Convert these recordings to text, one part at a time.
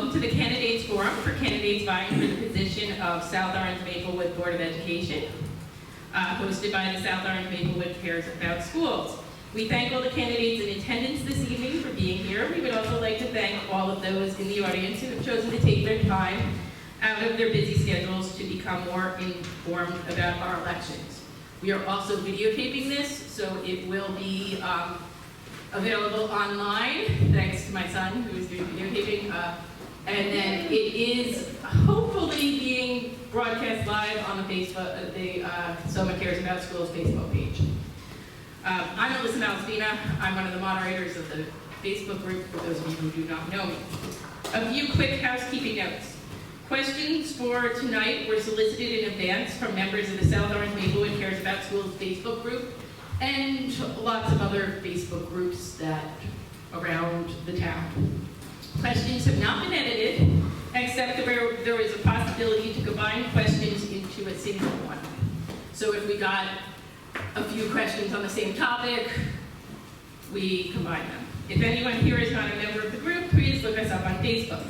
Welcome to the Candidates Forum for candidates vying for the position of South Orange Maplewood Board of Education, hosted by the South Orange Maplewood Cares About Schools. We thank all the candidates in attendance this evening for being here. We would also like to thank all of those in the audience who have chosen to take their time out of their busy schedules to become more informed about our elections. We are also videotaping this, so it will be available online, thanks to my son who is doing videotaping. And then it is hopefully being broadcast live on the Facebook, the Soma Cares About Schools Facebook page. I'm Alyssa Malspina. I'm one of the moderators of the Facebook group, for those of you who do not know me. A few quick housekeeping notes. Questions for tonight were solicited in advance from members of the South Orange Maplewood Cares About Schools Facebook group and lots of other Facebook groups that around the town. Questions have not been edited, except that there is a possibility to combine questions into a single one. So if we got a few questions on the same topic, we combine them. If anyone here is not a member of the group, please look us up on Facebook.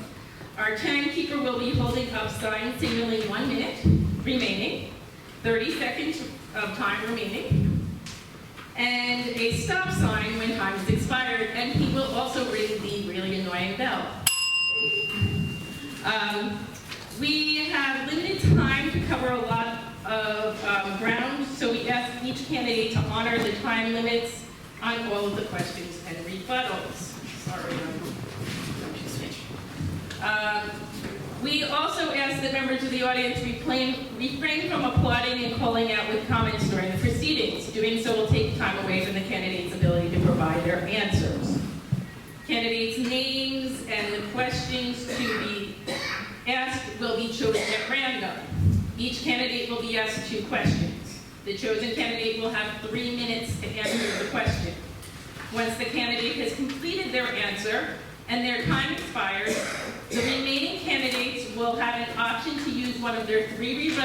Our timekeeper will be holding up signs signaling 1 minute remaining, 30 seconds of time remaining, and a stop sign when time is expired, and he will also ring the really annoying bell. We have limited time to cover a lot of ground, so we ask each candidate to honor the time limits on all of the questions and rebuttals. Sorry, we also ask that members of the audience refrain from applauding and calling out with comments during the proceedings. Doing so will take time away from the candidate's ability to provide their answers. Candidates' names and the questions to be asked will be chosen at random. Each candidate will be asked 2 questions. The chosen candidate will have 3 minutes to answer the question. Once the candidate has completed their answer and their time expires, the remaining candidates will have an option to use one of their 3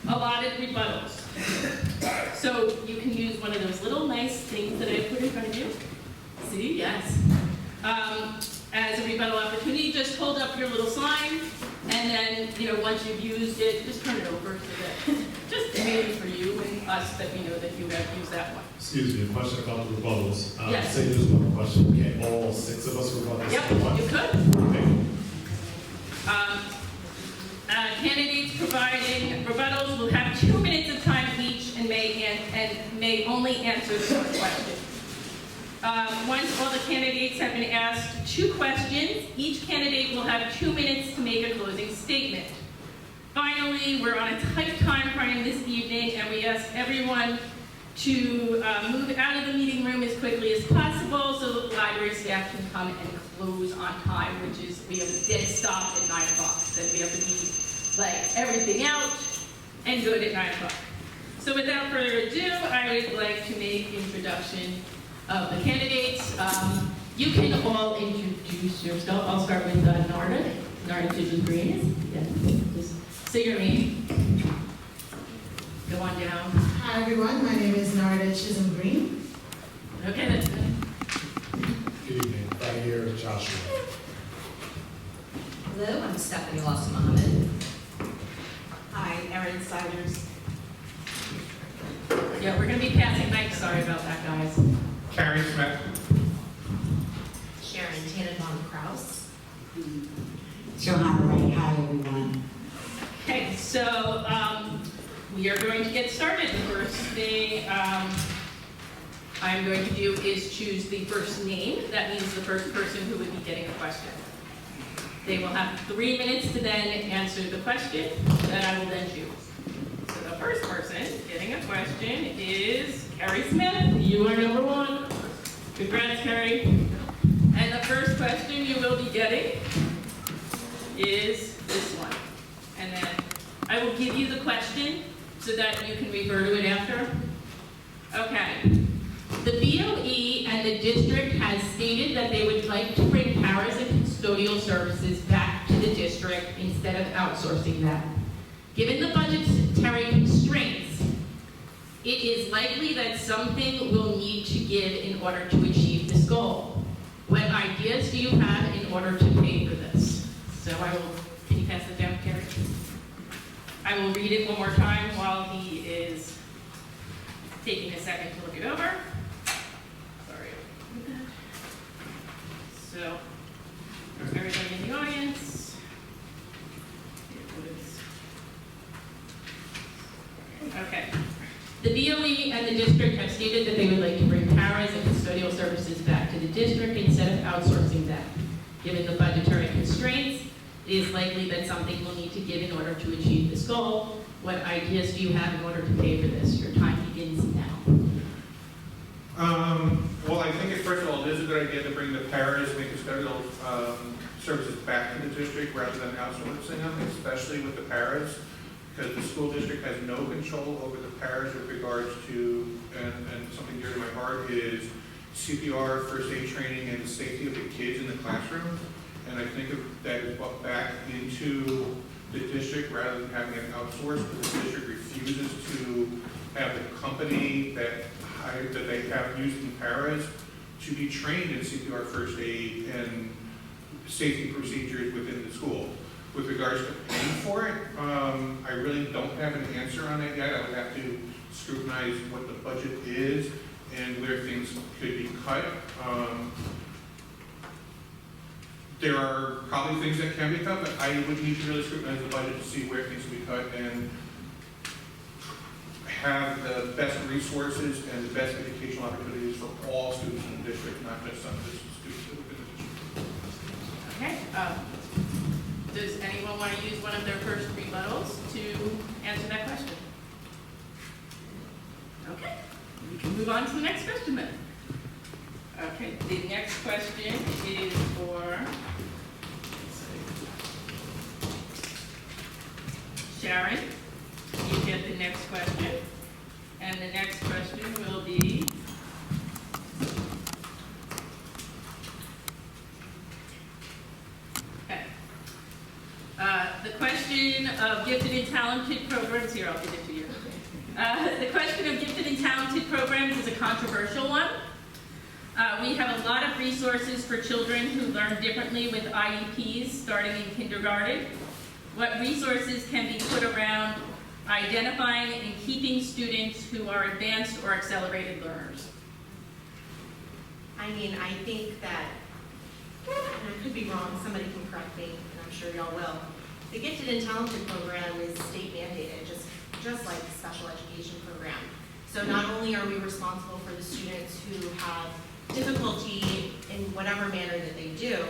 allotted rebuttals. So you can use one of those little nice things that I put in front of you. See, yes. As a rebuttal opportunity, just hold up your little sign, and then, once you've used it, just turn it over so that, just maybe for you and us, that we know that you have used that one. Excuse me, a question about the rebuttals. Yes. Say there's one question, can all 6 of us rebut this? Yep, you could. Okay. Candidates providing rebuttals will have 2 minutes of time each and may only answer the 1 question. Once all the candidates have been asked 2 questions, each candidate will have 2 minutes to make a closing statement. Finally, we're on a tight time frame this evening, and we ask everyone to move out of the meeting room as quickly as possible so that the library staff can come and close on time, which is, we have a dead stop at 9 o'clock. Then we have to be everything out and good at 9 o'clock. So without further ado, I would like to make introduction of the candidates. You can all introduce yourself. I'll start with Narda. Narda Chisholm Green. Yeah, just say your name. Go on down. Hi everyone, my name is Narda Chisholm Green. Okay, that's good. Good evening, right here, Joshua. Hello, I'm Stephanie Lawson Mohammed. Hi, Erin Siders. Yeah, we're going to be passing mics. Sorry about that, guys. Carrie Smith. Sharon Tannenbaum Kraus. Johanna Ray, hi everyone. Okay, so we are going to get started. The first thing I'm going to do is choose the first name. That means the first person who would be getting a question. They will have 3 minutes to then answer the question that I will then choose. So the first person getting a question is Carrie Smith. You are number 1. Congrats, Carrie. And the first question you will be getting is this one. And then I will give you the question so that you can refer to it after. Okay. The BOE and the district has stated that they would like to bring paras and custodial services back to the district instead of outsourcing them. Given the budgetary constraints, it is likely that something will need to give in order to achieve this goal. What ideas do you have in order to pay for this? So can you pass it down, Carrie? I will read it one more time while he is taking a second to look it over. Sorry. So, everybody in the audience. Okay. The BOE and the district have stated that they would like to bring paras and custodial services back to the district instead of outsourcing them. Given the budgetary constraints, it is likely that something will need to give in order to achieve this goal. What ideas do you have in order to pay for this? Your time begins now. Well, I think first of all, it is a good idea to bring the paras and custodial services back to the district rather than outsourcing them, especially with the paras, because the school district has no control over the paras with regards to, and something dear to my heart is CPR, first aid training, and the safety of the kids in the classroom. And I think that is brought back into the district rather than having it outsourced, because the district refuses to have the company that they have used in paras to be trained in CPR, first aid, and safety procedures within the school. With regards to paying for it, I really don't have an answer on that yet. I would have to scrutinize what the budget is and where things could be cut. There are probably things that can be cut, but I would need to really scrutinize the budget to see where things can be cut and have the best resources and the best educational opportunities for all students in the district, not just some of the students within the district. Okay. Does anyone want to use one of their first rebuttals to answer that question? Okay. We can move on to the next question then. Okay, the next question is for Sharon. You get the next question. And the next question will be okay. The question of gifted and talented programs, here, I'll give it to you. The question of gifted and talented programs is a controversial one. We have a lot of resources for children who learn differently with IEPs starting in kindergarten. What resources can be put around identifying and keeping students who are advanced or accelerated learners? I mean, I think that, and I could be wrong, somebody can correct me, and I'm sure y'all will. The Gifted and Talented program is state mandated, just like the special education program. So not only are we responsible for the students who have difficulty in whatever manner that they do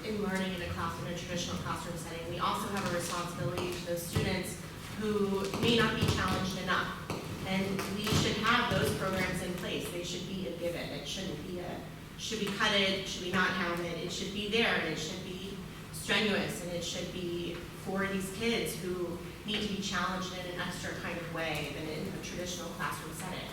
in learning in a traditional classroom setting, we also have a responsibility to those students who may not be challenged enough. And we should have those programs in place. They should be a given. It shouldn't be should be cutted, should we not have it? It should be there, and it should be strenuous, and it should be for these kids who need to be challenged in an extra kind of way than in a traditional classroom setting.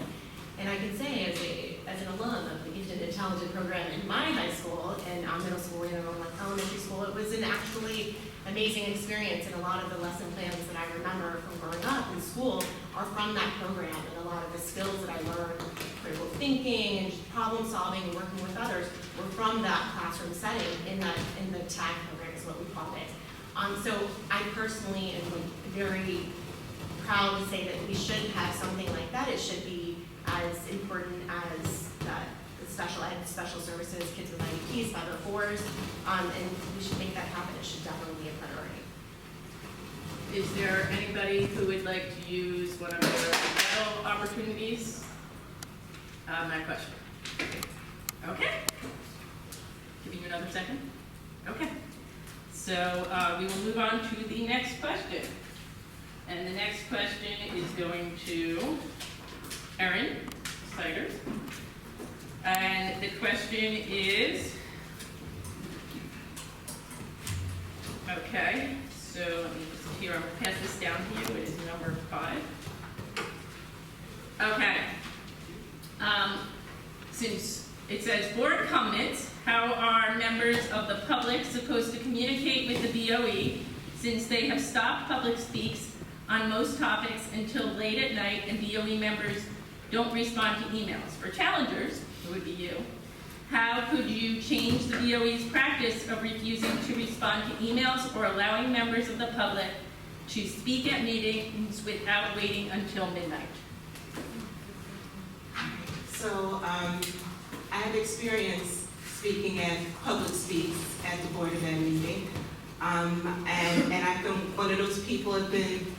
And I can say, as an alum of the Gifted and Talented program in my high school and middle school and elementary school, it was an actually amazing experience, and a lot of the lesson plans that I remember from growing up in school are from that program, and a lot of the skills that I learned, critical thinking and just problem solving and working with others, were from that classroom setting in the TAG program is what we called it. So I personally am very proud to say that we should have something like that. It should be as important as the special ed, special services, kids with IEPs, 504s, and we should make that happen. It should definitely be a priority. Is there anybody who would like to use one of their rebuttal opportunities? My question. Okay. Giving you another second. Okay. So we will move on to the next question. And the next question is going to Erin Siders. And the question is, okay, so let me just here, I'm going to pass this down to you. It is number 5. Okay. Since it says, board comments, how are members of the public supposed to communicate with the BOE since they have stopped public speaks on most topics until late at night and BOE members don't respond to emails? For challengers, it would be you, How could you change the BOE's practice of refusing to respond to emails or allowing members of the public to speak at meetings without waiting until midnight? So I have experience speaking at public speaks at the Board of Ed meeting. And I've been one of those people have been,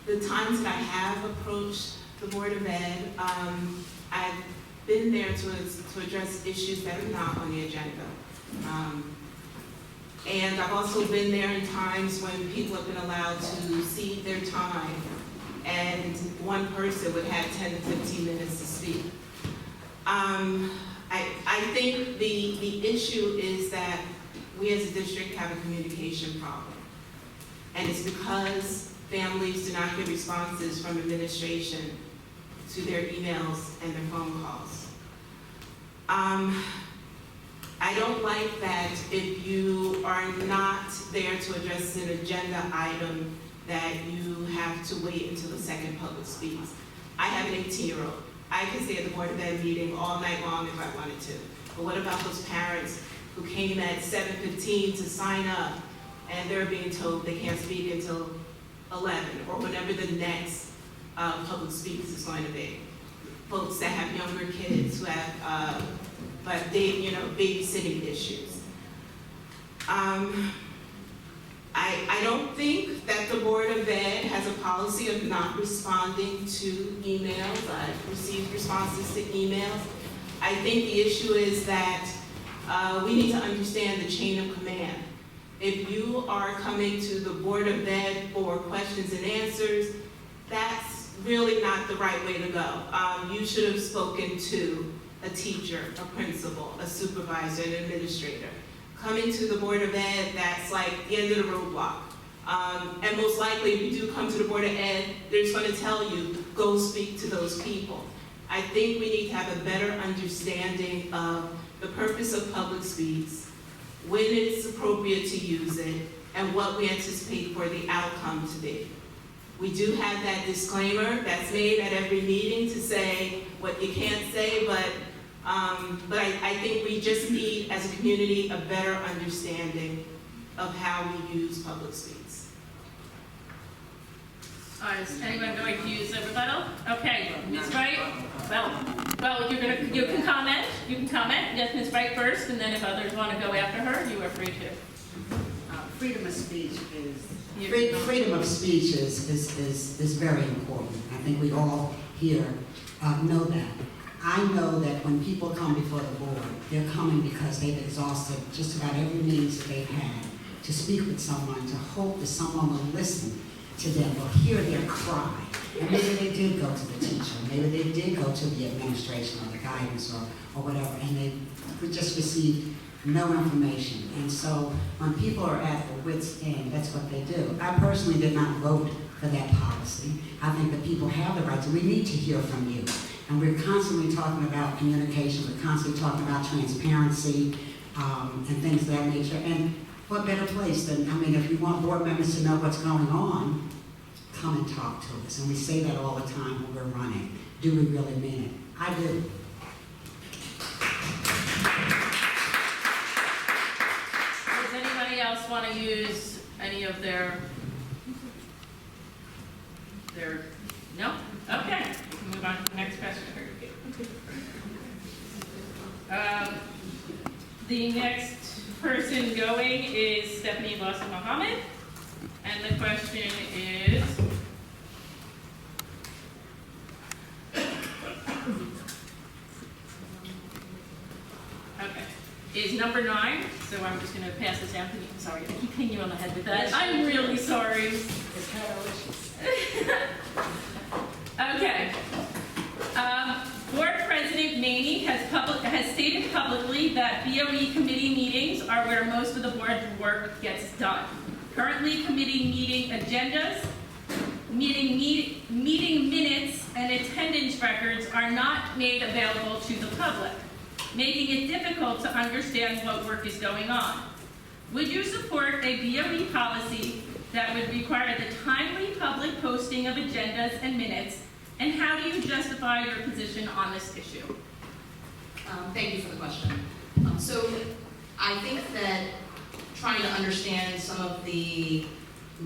the times that I have approached the Board of Ed, I've been there to address issues that are not on the agenda. And I've also been there in times when people have been allowed to cede their time and one person would have 10 to 15 minutes to speak. I think the issue is that we as a district have a communication problem. And it's because families do not get responses from administration to their emails and their phone calls. I don't like that if you are not there to address an agenda item that you have to wait until the second public speaks. I have an 18-year-old. I can stay at the Board of Ed meeting all night long if I wanted to. But what about those parents who came at 7:15 to sign up and they're being told they can't speak until 11 or whenever the next public speaks is going to be? Folks that have younger kids who have babysitting issues. I don't think that the Board of Ed has a policy of not responding to emails. I've received responses to emails. I think the issue is that we need to understand the chain of command. If you are coming to the Board of Ed for questions and answers, that's really not the right way to go. You should have spoken to a teacher, a principal, a supervisor, an administrator. Coming to the Board of Ed, that's like the end of the roadblock. And most likely, if you do come to the Board of Ed, they're just going to tell you, go speak to those people. I think we need to have a better understanding of the purpose of public speaks, when it's appropriate to use it, and what we anticipate for the outcome to be. We do have that disclaimer that's made at every meeting to say what you can't say, but I think we just need, as a community, a better understanding of how we use public speaks. Is anyone going to use a rebuttal? Okay, Ms. Wright? Well, you can comment. You can comment. Yes, Ms. Wright first, and then if others want to go after her, you are free to. Freedom of speech is very important. I think we all here know that. I know that when people come before the board, they're coming because they've exhausted just about every means that they've had to speak with someone, to hope that someone will listen to them or hear their cry. And maybe they did go to the teacher, maybe they did go to the administration or the guidance or whatever, and they just received no information. And so when people are at their wit's end, that's what they do. I personally did not vote for that policy. I think that people have the right to, we need to hear from you. And we're constantly talking about communication, we're constantly talking about transparency and things of that nature. And what better place than, if you want board members to know what's going on, come and talk to us. And we say that all the time when we're running. Do we really mean it? I do. Does anybody else want to use any of their, no? Okay, we can move on to the next question. The next person going is Stephanie Lawson Mohammed, and the question is, is number 9, so I'm just going to pass this down to you. Sorry, I keep hitting you on the head with that. I'm really sorry. It's kind of delicious. Okay. Board President Maney has stated publicly that BOE committee meetings are where most of the board's work gets done. Currently, committee meeting agendas, meeting minutes, and attendance records are not made available to the public, making it difficult to understand what work is going on. Would you support a BOE policy that would require the timely public posting of agendas and minutes, and how do you justify your position on this issue? Thank you for the question. So I think that trying to understand some of the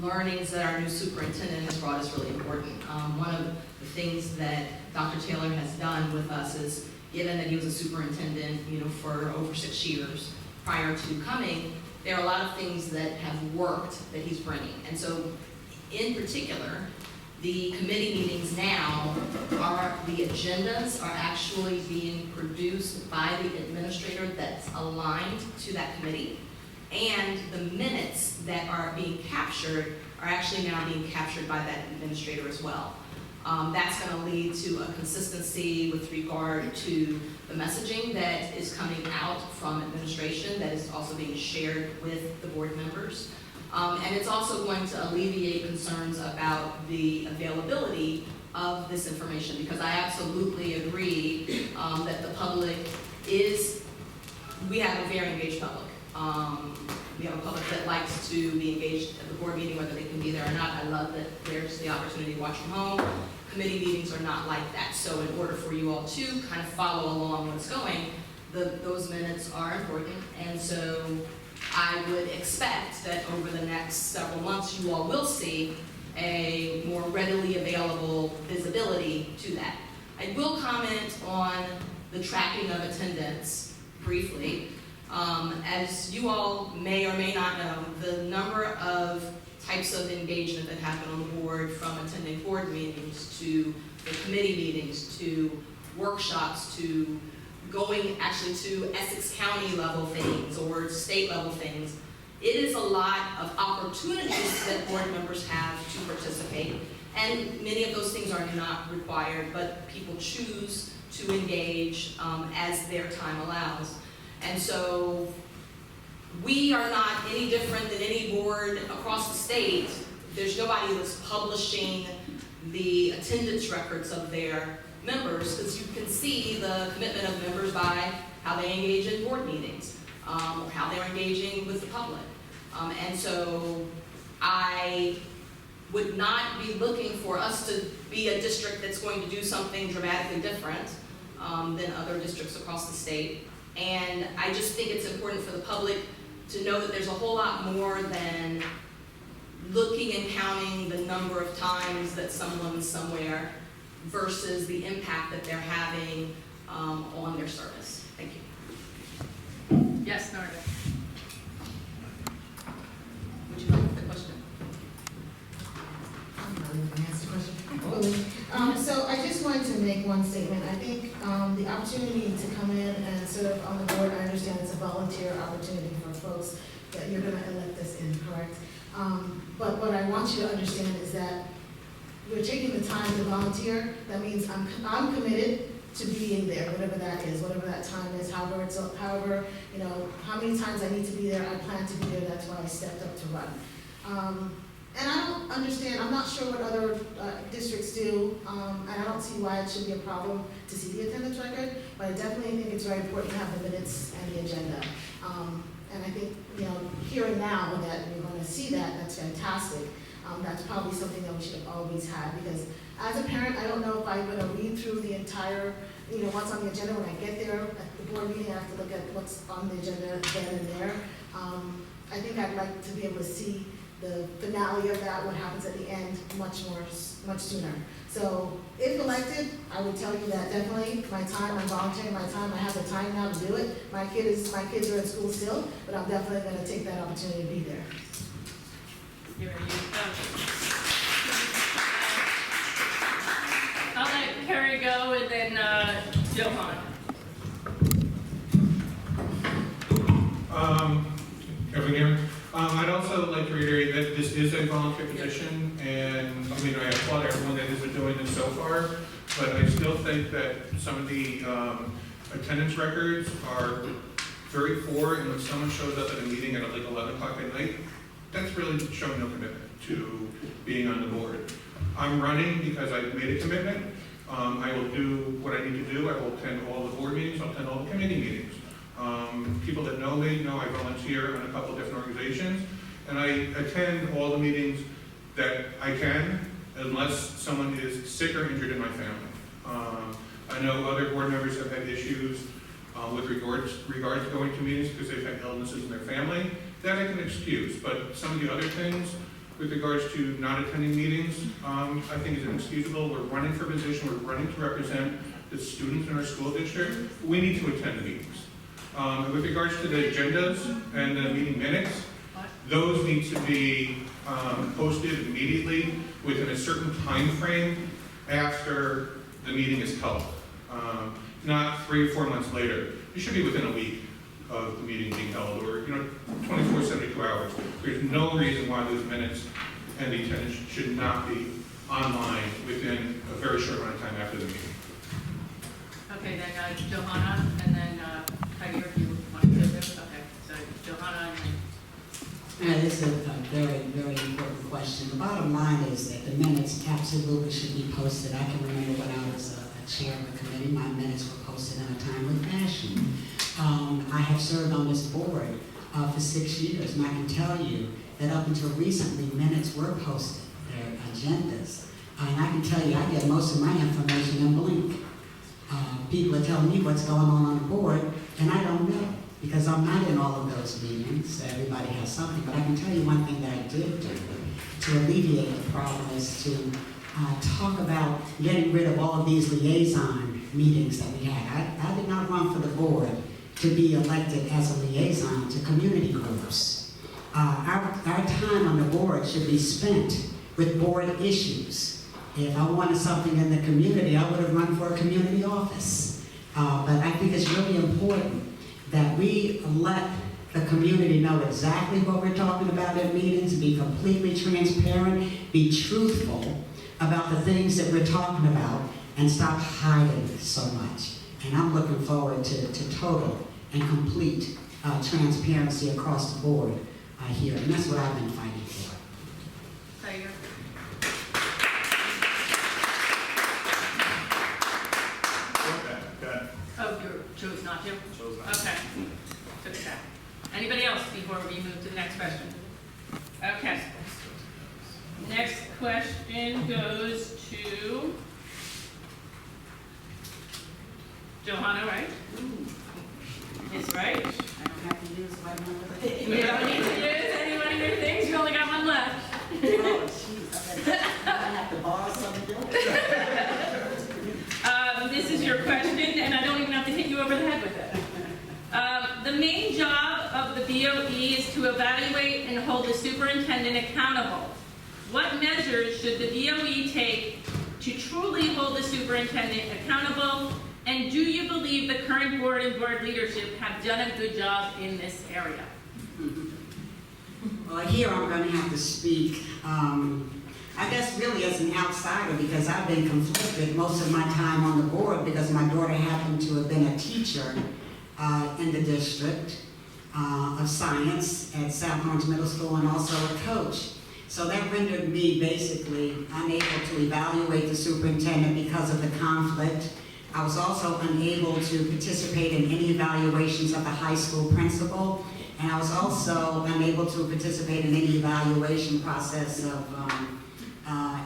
learnings that our new superintendent has brought is really important. One of the things that Dr. Taylor has done with us is, given that he was a superintendent, for over 6 years prior to coming, there are a lot of things that have worked that he's bringing. And so, in particular, the committee meetings now the agendas are actually being produced by the administrator that's aligned to that committee. And the minutes that are being captured are actually now being captured by that administrator as well. That's going to lead to a consistency with regard to the messaging that is coming out from administration that is also being shared with the board members. And it's also going to alleviate concerns about the availability of this information, because I absolutely agree that the public we have a very engaged public. We have a public that likes to be engaged at the board meeting, whether they can be there or not. I love that there's the opportunity to watch from home. Committee meetings are not like that. So in order for you all to kind of follow along what's going, those minutes are important. And so I would expect that over the next several months, you all will see a more readily available visibility to that. I will comment on the tracking of attendance briefly. As you all may or may not know, the number of types of engagement that happen on the board, from attending board meetings to the committee meetings to workshops to going actually to Essex County level things or state level things, it is a lot of opportunities that board members have to participate. And many of those things are not required, but people choose to engage as their time allows. And so we are not any different than any board across the state. There's nobody that's publishing the attendance records of their members, because you can see the commitment of members by how they engage in board meetings, or how they're engaging with the public. And so I would not be looking for us to be a district that's going to do something dramatically different than other districts across the state. And I just think it's important for the public to know that there's a whole lot more than looking and counting the number of times that someone's somewhere versus the impact that they're having on their service. Thank you. Yes, Narda. Would you like the question? So I just wanted to make one statement. I think the opportunity to come in and serve on the board, I understand it's a volunteer opportunity for folks that you're going to elect us in, correct? But what I want you to understand is that we're taking the time to volunteer. That means I'm committed to being there, whatever that is, whatever that time is, however, how many times I need to be there, I plan to be there. That's why I stepped up to run. And I don't understand, I'm not sure what other districts do, and I don't see why it should be a problem to see the attendance record, but I definitely think it's very important to have the minutes and the agenda. And I think, hearing now that we're going to see that, that's fantastic. That's probably something that we should have always had, because as a parent, I don't know if I'm going to read through the entire, what's on the agenda when I get there at the board meeting. I have to look at what's on the agenda then and there. I think I'd like to be able to see the finale of that, what happens at the end, much sooner. So if elected, I would tell you that definitely my time, I'm volunteering my time, I have the time now to do it. My kids are in school still, but I'm definitely going to take that opportunity to be there. You're ready to go. I'll let Carrie go and then Johan. Everyone hear me? I'd also like to reiterate that this is a volunteer position, and I applaud everyone that is doing this so far, but I still think that some of the attendance records are very poor, and when someone shows up at a meeting at like 11 o'clock at night, that's really showing no commitment to being on the board. I'm running because I've made a commitment. I will do what I need to do. I will attend all the board meetings. I'll attend all the committee meetings. People that know me know I volunteer on a couple of different organizations, and I attend all the meetings that I can, unless someone is sick or injured in my family. I know other board members have had issues with regards to going to meetings because they've had illnesses in their family, that I can excuse. But some of the other things with regards to not attending meetings, I think is inexcusable. We're running for position, we're running to represent the students in our school district. We need to attend the meetings. With regards to the agendas and the meeting minutes, those need to be posted immediately within a certain time frame after the meeting is held. Not 3 or 4 months later. It should be within a week of the meeting being held, or 24, 72 hours. There's no reason why those minutes and the attendance should not be online within a very short amount of time after the meeting. Okay, then Johanna, and then Heidi, if you want to go there. Okay, so Johanna and then. This is a very, very important question. The bottom line is that the minutes absolutely should be posted. I can remember when I was a chair of the committee, my minutes were posted in a timely fashion. I have served on this board for 6 years, and I can tell you that up until recently, minutes were posted, their agendas. And I can tell you, I get most of my information in Blink. People are telling me what's going on the board, and I don't know, because I'm not in all of those meetings. Everybody has something, but I can tell you one thing that I did do to alleviate the problem is to talk about getting rid of all of these liaison meetings that we had. I did not run for the board to be elected as a liaison to community groups. Our time on the board should be spent with board issues. If I wanted something in the community, I would have run for a community office. But I think it's really important that we let the community know exactly what we're talking about in meetings, be completely transparent, be truthful about the things that we're talking about, and stop hiding so much. And I'm looking forward to total and complete transparency across the board here, and that's what I've been fighting for. Tiger. Oh, you chose not to? Chose not to. Okay. Took it back. Anybody else before we move to the next question? Okay. Next question goes to Johanna, right? Is right? I don't have to use my number. You don't need to use any one of your things, you only got one left. Oh, jeez, I have to borrow something. This is your question, and I don't even have to hit you over the head with it. The main job of the BOE is to evaluate and hold the superintendent accountable. What measures should the BOE take to truly hold the superintendent accountable? And do you believe the current board and board leadership have done a good job in this area? Well, here I'm going to have to speak, I guess really as an outsider, because I've been conflicted most of my time on the board because my daughter happened to have been a teacher in the district of science at South Orange Middle School and also a coach. So that rendered me basically unable to evaluate the superintendent because of the conflict. I was also unable to participate in any evaluations of the high school principal, and I was also unable to participate in any evaluation process of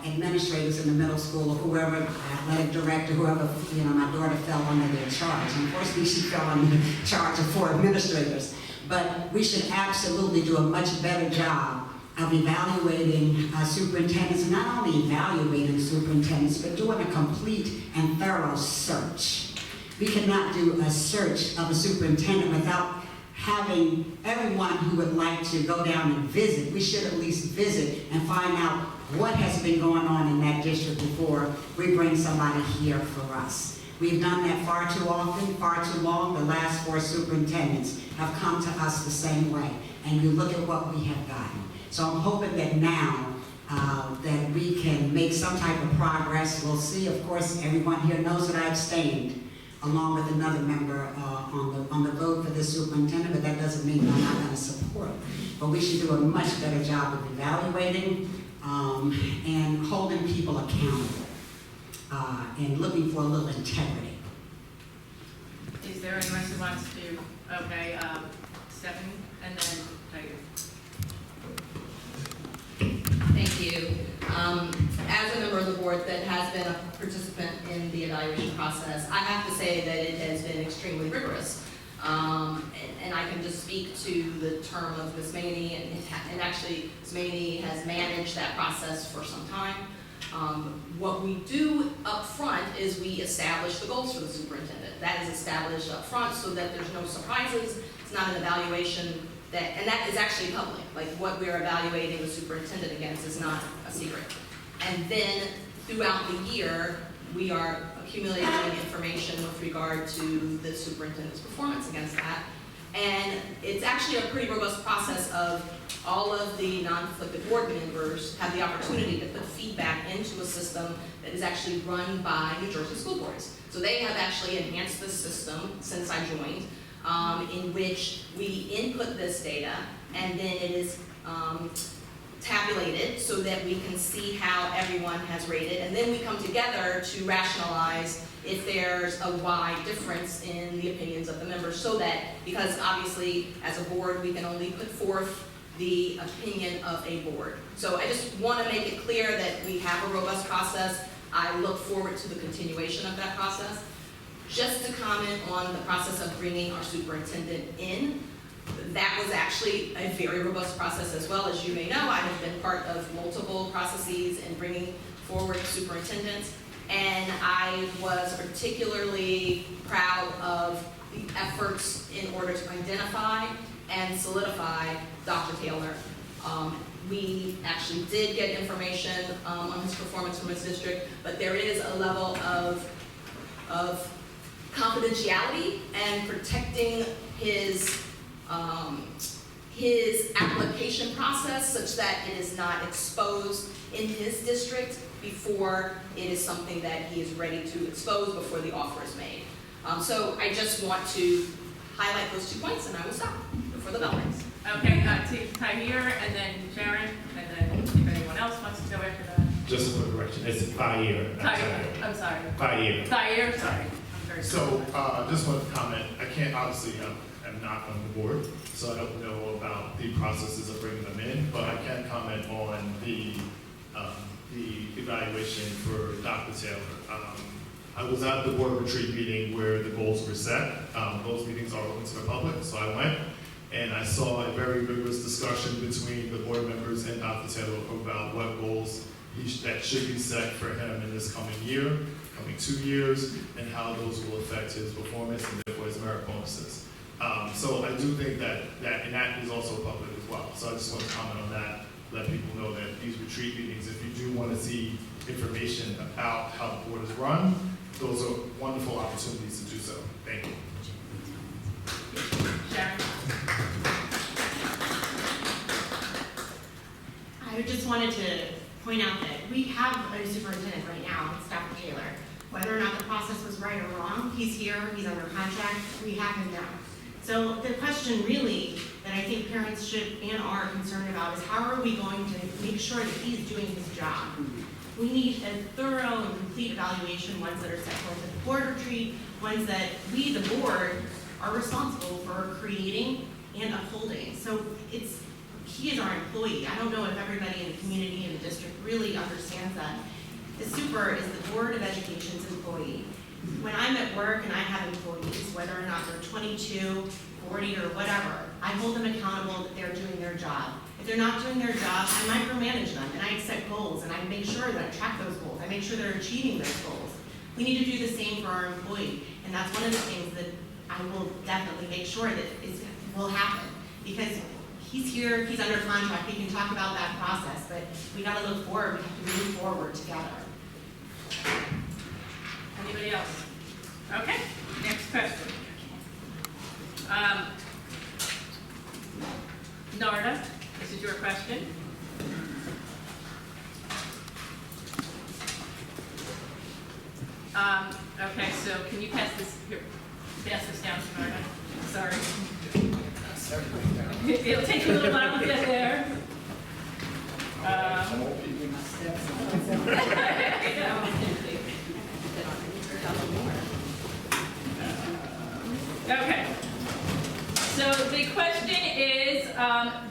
administrators in the middle school, or whoever, athletic director, whoever, my daughter fell under their charge. Unfortunately, she fell under the charge of 4 administrators. But we should absolutely do a much better job of evaluating superintendents, and not only evaluating superintendents, but doing a complete and thorough search. We cannot do a search of a superintendent without having everyone who would like to go down and visit. We should at least visit and find out what has been going on in that district before we bring somebody here for us. We've done that far too often, far too long. The last 4 superintendents have come to us the same way, and you look at what we have gotten. So I'm hoping that now that we can make some type of progress. We'll see. Of course, everyone here knows that I abstained, along with another member on the vote for this superintendent, but that doesn't mean I'm not going to support. But we should do a much better job of evaluating and holding people accountable and looking for a little integrity. Is there anyone who wants to, okay, Stephanie, and then Tiger. Thank you. As a member of the board that has has been a participant in the evaluation process. I have to say that it has been extremely rigorous. And I can just speak to the term of Ms. Maney, and actually Ms. Maney has managed that process for some time. What we do up front is we establish the goals for the superintendent. That is established up front so that there's no surprises. It's not an evaluation and that is actually public. Like what we're evaluating the superintendent against is not a secret. And then throughout the year, we are accumulating information with regard to the superintendent's performance against that. And it's actually a pretty robust process of all of the non-conflicted board members have the opportunity to put feedback into a system that is actually run by New Jersey school boards. So they have actually enhanced the system since I joined, in which we input this data and then it is tabulated so that we can see how everyone has rated, and then we come together to rationalize if there's a wide difference in the opinions of the members, so that, because obviously as a board we can only put forth the opinion of a board. So I just want to make it clear that we have a robust process. I look forward to the continuation of that process. Just to comment on the process of bringing our superintendent in, that was actually a very robust process as well. As you may know, I have been part of multiple processes in bringing forward superintendents, and I was particularly proud of the efforts in order to identify and solidify Dr. Taylor. We actually did get information on his performance from his district, but there is a level of confidentiality and protecting his application process such that it is not exposed in his district before it is something that he is ready to expose before the offer is made. So I just want to highlight those 2 points, and I will stop before the bell rings. Okay, Tahir, and then Sharon, and then if anyone else wants to go after that. Just a quick correction, it's Tahir. Tahir, I'm sorry. Tahir. Tahir, sorry. I'm very So, just want to comment, I can't, obviously, I'm not on the board, so I don't know about the processes of bringing them in, but I can comment on the evaluation for Dr. Taylor. I was at the board retreat meeting where the goals were set. Those meetings are open to the public, so I went, and I saw a very rigorous discussion between the board members and Dr. Taylor about what goals that should be set for him in this coming year, coming 2 years, and how those will affect his performance and therefore his merit bonuses. So I do think that is also public as well. So I just want to comment on that, let people know that these retreat meetings, if you do want to see information about how the board is run, those are wonderful opportunities to do so. Thank you. Sharon? I just wanted to point out that we have a superintendent right now, it's Dr. Taylor. Whether or not the process was right or wrong, he's here, he's under contract, we have him now. So the question really that I think parents should and are concerned about is how are we going to make sure that he's doing his job? We need a thorough and complete evaluation, ones that are set forth at the board retreat, ones that we, the board, are responsible for creating and upholding. So he is our employee. I don't know if everybody in the community and the district really understands that. The super is the Board of Education's employee. When I'm at work and I have employees, whether or not they're 22, 40, or whatever, I hold them accountable that they're doing their job. If they're not doing their job, I micromanage them, and I set goals, and I make sure that I track those goals. I make sure they're achieving those goals. We need to do the same for our employee, and that's one of the things that I will definitely make sure that will happen, because he's here, he's under contract, we can talk about that process, but we gotta look forward, we have to move forward together. Anybody else? Okay, next question. Narda, this is your question. Okay, so can you pass this down to Narda? Sorry. It'll take a little while to get there. Okay. So the question is,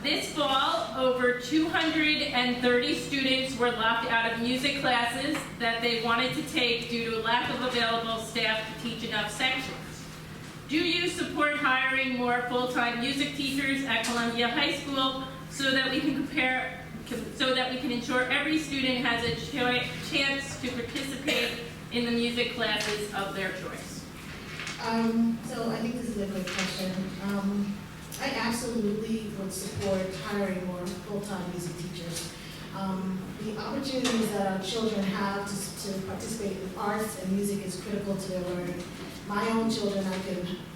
this fall, over 230 students were locked out of music classes that they wanted to take due to a lack of available staff to teach enough sections. Do you support hiring more full-time music teachers at Columbia High School so that we can ensure every student has a chance to participate in the music classes of their choice? So I think this is a good question. I absolutely would support hiring more full-time music teachers. The opportunities that our children have to participate in arts and music is critical to their learning. My own children,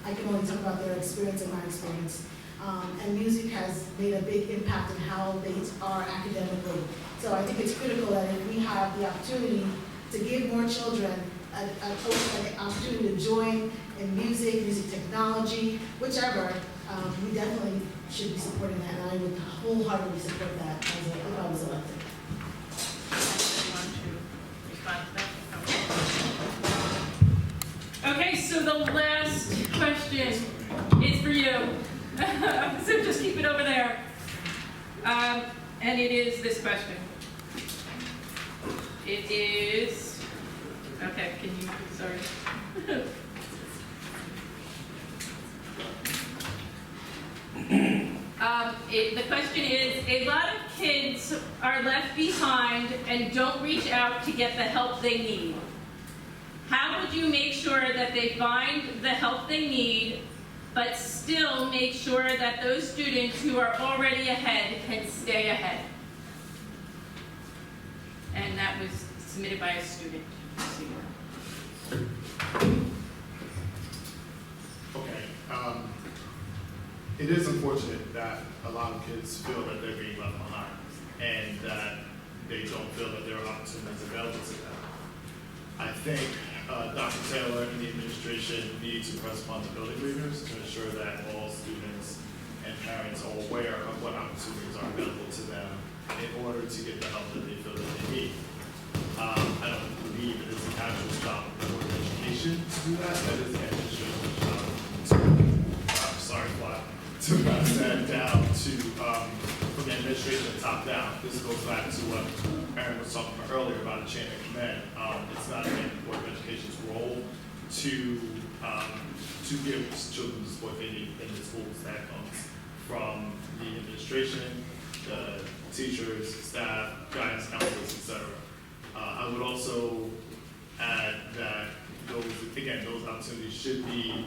I can only talk about their experience and my experience. And music has made a big impact in how they are academically. So I think it's critical that if we have the opportunity to give more children an opportunity to join in music technology, whichever, we definitely should be supporting that, and I would wholeheartedly support that if I was elected. Want to respond to that? Okay, so the last question is for you. So just keep it over there. And it is this question. It is, okay, can you, sorry. The question is, a lot of kids are left behind and don't reach out to get the help they need. How would you make sure that they find the help they need, but still make sure that those students who are already ahead can stay ahead? And that was submitted by a student. Okay. It is unfortunate that a lot of kids feel that they're being left behind and that they don't feel that there are opportunities available to them. I think Dr. Taylor and the administration need to press upon the building leaders to ensure that all students and parents are aware of what opportunities are available to them in order to get the help that they feel that they need. I don't believe it is the actual job of the Board of Education to do that. That is the administration's job to pass that down to, from the administration and top down. This goes back to what Aaron was talking about earlier about a chain of command. It's not the Board of Education's role to give children the support they need in the schools. That comes from the administration, the teachers, staff, guidance counselors, etc. I would also add that those opportunities should be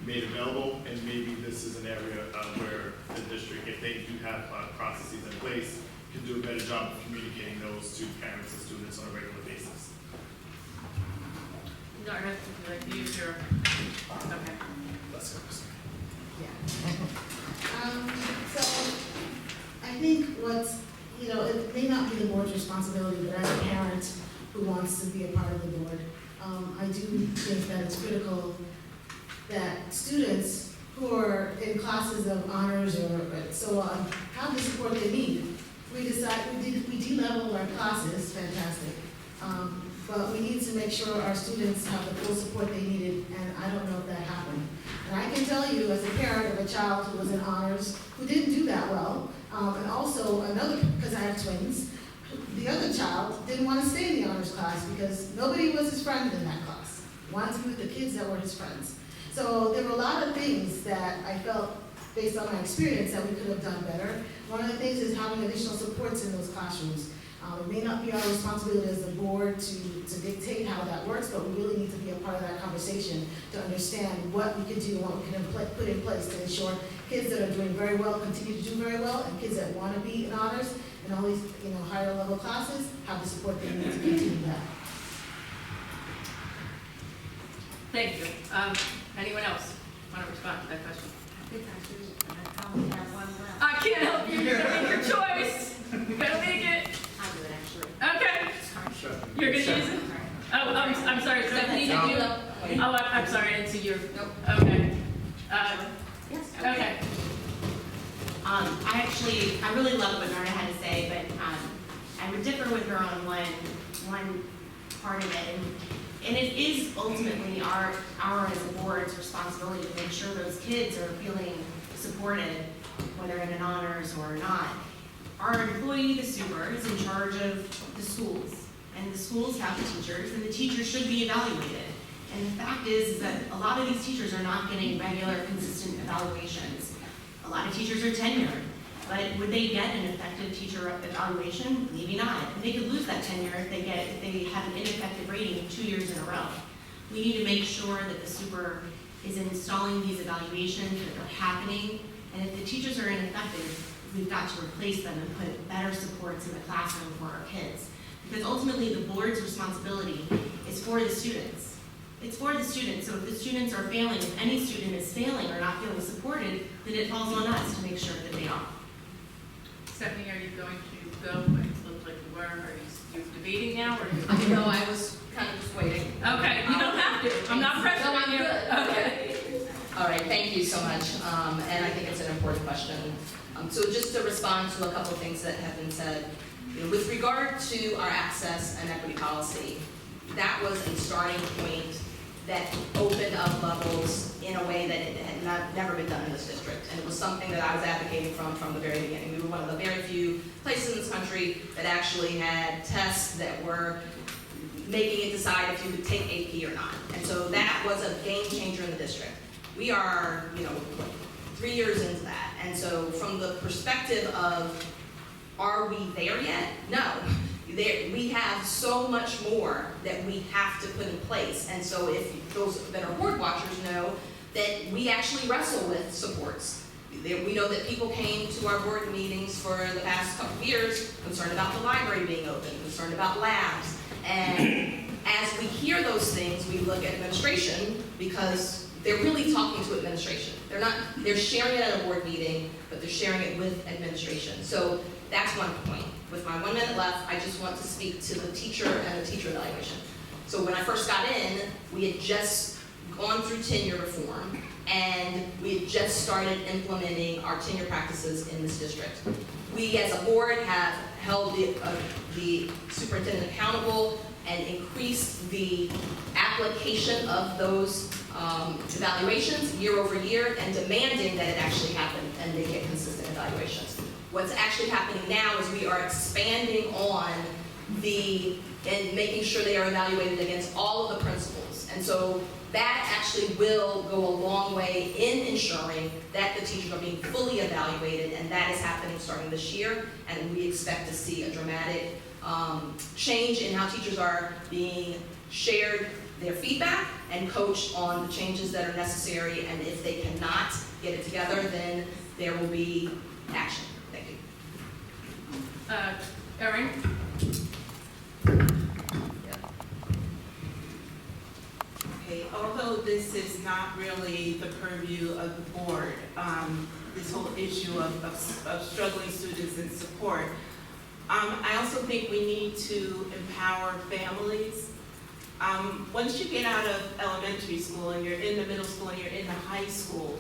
made available, and maybe this is an area where the district, if they do have processes in place, can do a better job of communicating those to parents and students on a regular basis. No, I have to like use your, okay. That's it. So I think it may not be the board's responsibility, but as a parent who wants to be a part of the board, I do think that it's critical that students who are in classes of honors or so on have the support they need. We de-level our classes, fantastic, but we need to make sure our students have the full support they needed, and I don't know if that happened. And I can tell you, as a parent of a child who was in honors, who didn't do that well, and also another, because I have twins, the other child didn't want to stay in the honors class because nobody was his friend in that class. He wanted to be with the kids that were his friends. So there were a lot of things that I felt, based on my experience, that we could have done better. One of the things is having additional supports in those classrooms. It may not be our responsibility as the board to dictate how that works, but we really need to be a part of that conversation to understand what we can do and what we can put in place to ensure kids that are doing very well continue to do very well, and kids that want to be in honors and all these higher level classes have the support they need to continue that. Thank you. Anyone else want to respond to that question? I can't help you. You gotta make your choice. You gotta make it. I'll do it actually. Okay. You're gonna use it? Oh, I'm sorry. Stephanie, did you? Oh, I'm sorry. I didn't see you. Nope. Okay. Yes. Okay. I really love what Narda had to say, but I would differ with her on one part of it, and it is ultimately our as a board's responsibility to make sure those kids are feeling supported. whether in an honors or not. Our employee, the super, is in charge of the schools, and the schools have teachers, and the teachers should be evaluated. And the fact is that a lot of these teachers are not getting regular, consistent evaluations. A lot of teachers are tenured, but would they get an effective teacher evaluation? Maybe not. And they could lose that tenure if they have an ineffective rating 2 years in a row. We need to make sure that the super is installing these evaluations, that they're happening, and if the teachers are ineffective, we've got to replace them and put better supports in the classroom for our kids. Because ultimately, the board's responsibility is for the students. It's for the students, so if the students are failing, if any student is failing or not feeling supported, then it falls on us to make sure that they are. Stephanie, are you going to go? It looks like you were. Are you debating now, or? I know, I was kind of just waiting. Okay, you don't have to. I'm not pressuring No, I'm you. good. Okay. All right, thank you so much, and I think it's an important question. So just to respond to a couple of things that have been said, with regard to our access and equity policy, that was a starting point that opened up levels in a way that it had never been done in this district. And it was something that I was advocating from the very beginning. We were one of the very few places in this country that actually had tests that were making it decide if you would take AP or not. And so that was a game changer in the district. We are, 3 years into that. And so from the perspective of, are we there yet? No. We have so much more that we have to put in place. And so if those that are board watchers know that we actually wrestle with supports. We know that people came to our board meetings for the past couple of years concerned about the library being open, concerned about labs. And as we hear those things, we look at administration because they're really talking to administration. They're sharing it at a board meeting, but they're sharing it with administration. So that's one point. With my 1 minute left, I just want to speak to the teacher and the teacher evaluation. So when I first got in, we had just gone through tenure reform, and we had just started implementing our tenure practices in this district. We as a board have held the superintendent accountable and increased the application of those evaluations year over year and demanding that it actually happen and they get consistent evaluations. What's actually happening now is we are expanding on and making sure they are evaluated against all of the principles. And so that actually will go a long way in ensuring that the teachers are being fully evaluated, and that is happening starting this year, and we expect to see a dramatic change in how teachers are being shared their feedback and coached on the changes that are necessary, and if they cannot get it together, then there will be action. Thank you. Erin? Okay, although this is not really the purview of the board, this whole issue of struggling students and support, I also think we need to empower families. Once you get out of elementary school and you're in the middle school and you're in the high school,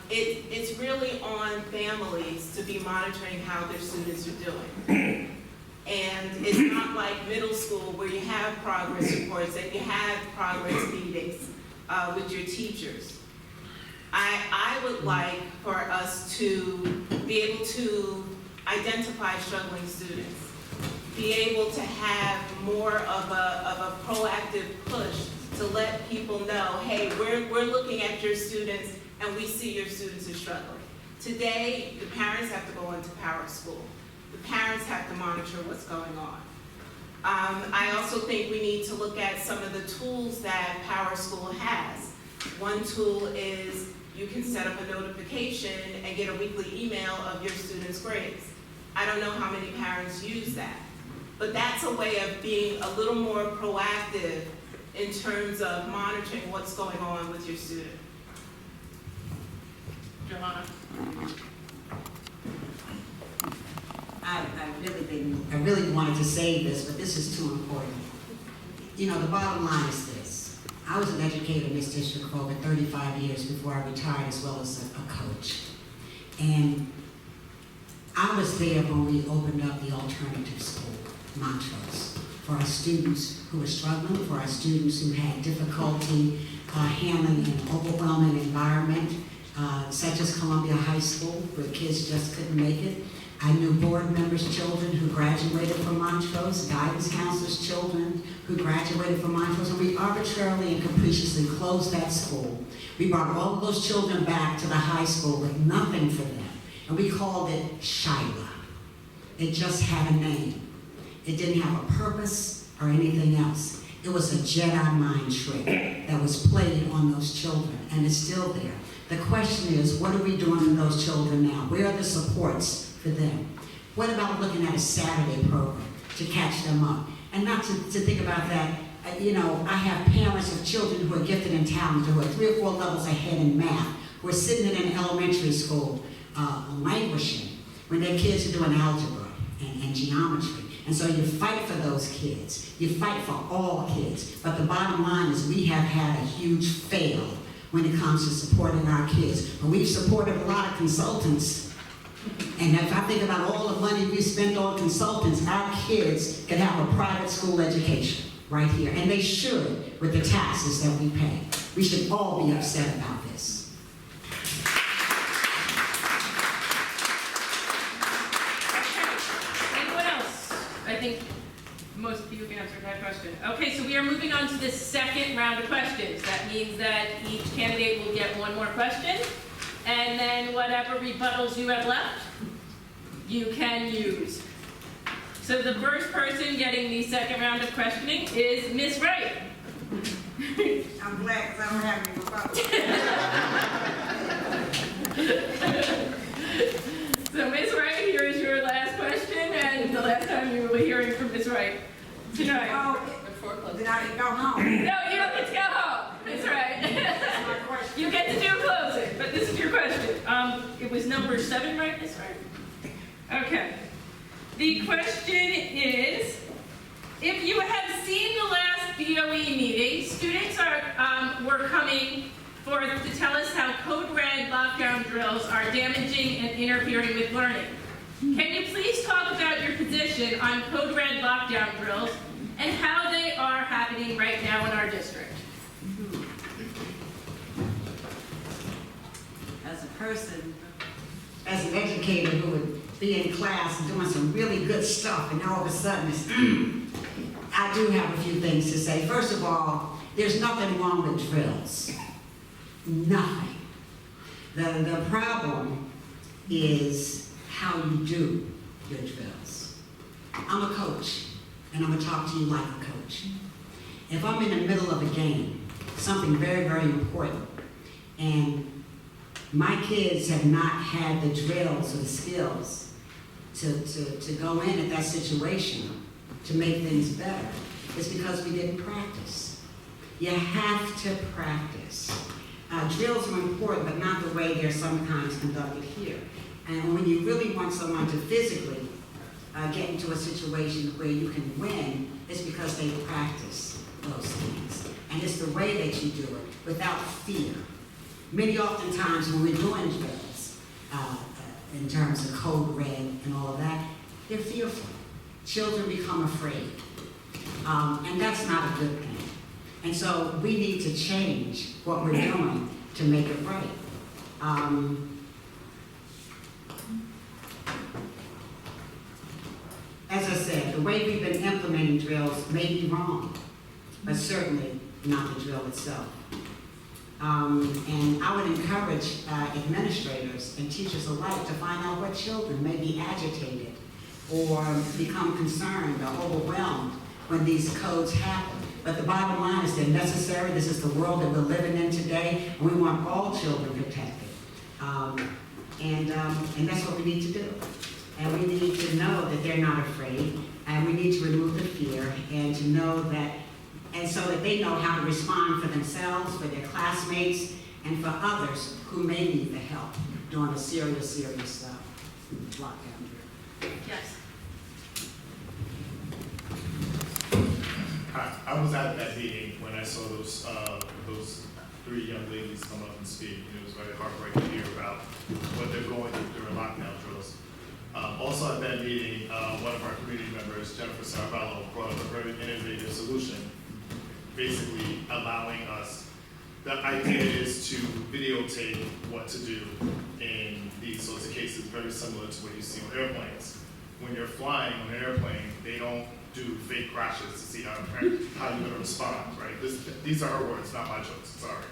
it's really on families to be monitoring how their students are doing. And it's not like middle school where you have progress reports and you have progress meetings with your teachers. I would like for us to be able to identify struggling students, be able to have more of a proactive push to let people know, hey, we're looking at your students and we see your students are struggling. Today, the parents have to go into Power School. The parents have to monitor what's going on. I also think we need to look at some of the tools that Power School has. One tool is you can set up a notification and get a weekly email of your students' grades. I don't know how many parents use that, but that's a way of being a little more proactive in terms of monitoring what's going on with your student. Johanna? I really wanted to say this, but this is too important. The bottom line is this. I was an educator in this district for over 35 years before I retired, as well as a coach. And I was there when we opened up the alternative school, Montrose, for our students who were struggling, for our students who had difficulty handling an overwhelming environment. such as Columbia High School, where kids just couldn't make it. I knew board members' children who graduated from Montrose, guidance counselors' children who graduated from Montrose, and we arbitrarily and capriciously closed that school. We brought all of those children back to the high school with nothing for them, and we called it Shiloh. It just had a name. It didn't have a purpose or anything else. It was a Jedi mind trick that was played on those children, and it's still there. The question is, what are we doing to those children now? Where are the supports for them? What about looking at a Saturday program to catch them up? And not to think about that, I have parents of children who are gifted and talented, who are 3 or 4 levels ahead in math, who are sitting in an elementary school languishing when their kids are doing algebra and geometry. And so you fight for those kids. You fight for all kids. But the bottom line is we have had a huge fail when it comes to supporting our kids. And we've supported a lot of consultants. And if I think about all the money we spent on consultants, our kids can have a private school education right here. And they should with the taxes that we pay. We should all be upset about this. I think most of you have answered that question. Okay, so we are moving on to the second round of questions. That means that each candidate will get 1 more question, and then whatever rebuttals you have left, you can use. So the first person getting the second round of questioning is Ms. Wright. I'm glad because I don't have any rebuttal. So Ms. Wright, here is your last question, and the last time you were hearing from Ms. Wright tonight. Then I didn't go home. No, you don't get to go home. That's right. That's my question. You get to do closing, but this is your question. It was number 7, right, Ms. Wright? Okay. The question is, if you have seen the last BOE meeting, students were coming forth to tell us how Code Red lockdown drills are damaging and interfering with learning. Can you please talk about your position on Code Red lockdown drills and how they are happening right now in our district? As a person, as an educator who would be in class doing some really good stuff, and all of a sudden it's, I do have a few things to say. First of all, there's nothing wrong with drills. Nothing. The problem is how you do your drills. I'm a coach, and I'm going to talk to you like a coach. If I'm in the middle of a game, something very, very important, and my kids have not had the drills or the skills to go in at that situation to make things better, it's because we didn't practice. You have to practice. Drills are important, but not the way they're sometimes conducted here. And when you really want someone to physically get into a situation where you can win, it's because they practice those things. And it's the way that you do it, without fear. Many oftentimes when we're doing drills, in terms of Code Red and all of that, they're fearful. Children become afraid. And that's not a good thing. And so we need to change what we're doing to make it right. As I said, the way we've been implementing drills may be wrong, but certainly not the drill itself. And I would encourage administrators and teachers alike to find out what children may be agitated or become concerned or overwhelmed when these codes happen. But the bottom line is they're necessary. This is the world that we're living in today, and we want all children protected. And that's what we need to do. And we need to know that they're not afraid, and we need to remove the fear, and to know that, and so that they know how to respond for themselves, for their classmates, and for others who may need the help during a serious lockdown drill. Yes. I was at that meeting when I saw those 3 young ladies come up and speak, and it was very heartbreaking to hear about what they're going through during lockdown drills. Also at that meeting, one of our community members, Jennifer Saravello, brought up a very innovative solution, basically allowing us the idea is to videotape what to do in these sorts of cases, very similar to what you see on airplanes. When you're flying on an airplane, they don't do fake crashes to see how you're going to respond, right? These are her words, not my jokes, sorry.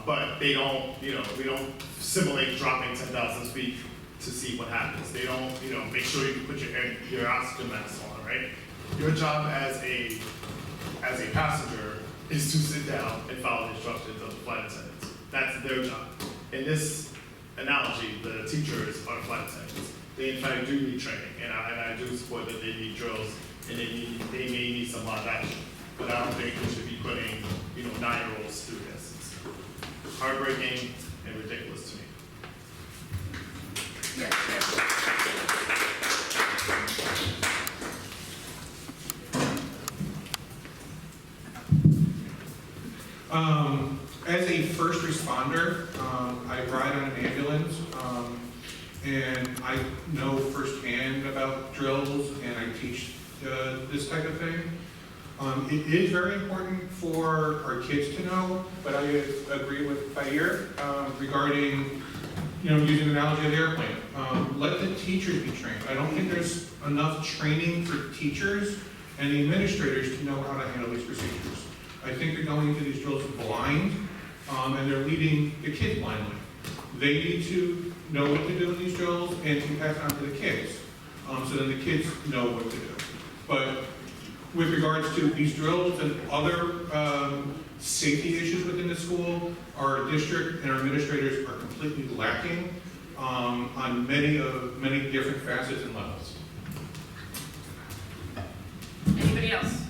But they don't, we don't simulate dropping 10,000 feet to see what happens. They don't, make sure you put your oxygen mask on, right? Your job as a passenger is to sit down and follow the instructions of the flight attendants. That's their job. In this analogy, the teachers are the flight attendants. They in fact do need training, and I do support that they need drills, and they may need some live action. But I don't think we should be putting, 9-year-olds through this. It's heartbreaking and ridiculous to me. As a first responder, I ride on an ambulance, and I know firsthand about drills, and I teach this type of thing. It is very important for our kids to know, but I agree with Fahir regarding, using the analogy of the airplane. Let the teachers be trained. I don't think there's enough training for teachers and the administrators to know how to handle these procedures. I think they're going into these drills blind, and they're leading the kids blindly. They need to know what to do in these drills and to pass it on to the kids, so then the kids know what to do. But with regards to these drills and other safety issues within the school, our district and our administrators are completely lacking on many different facets and levels. Anybody else?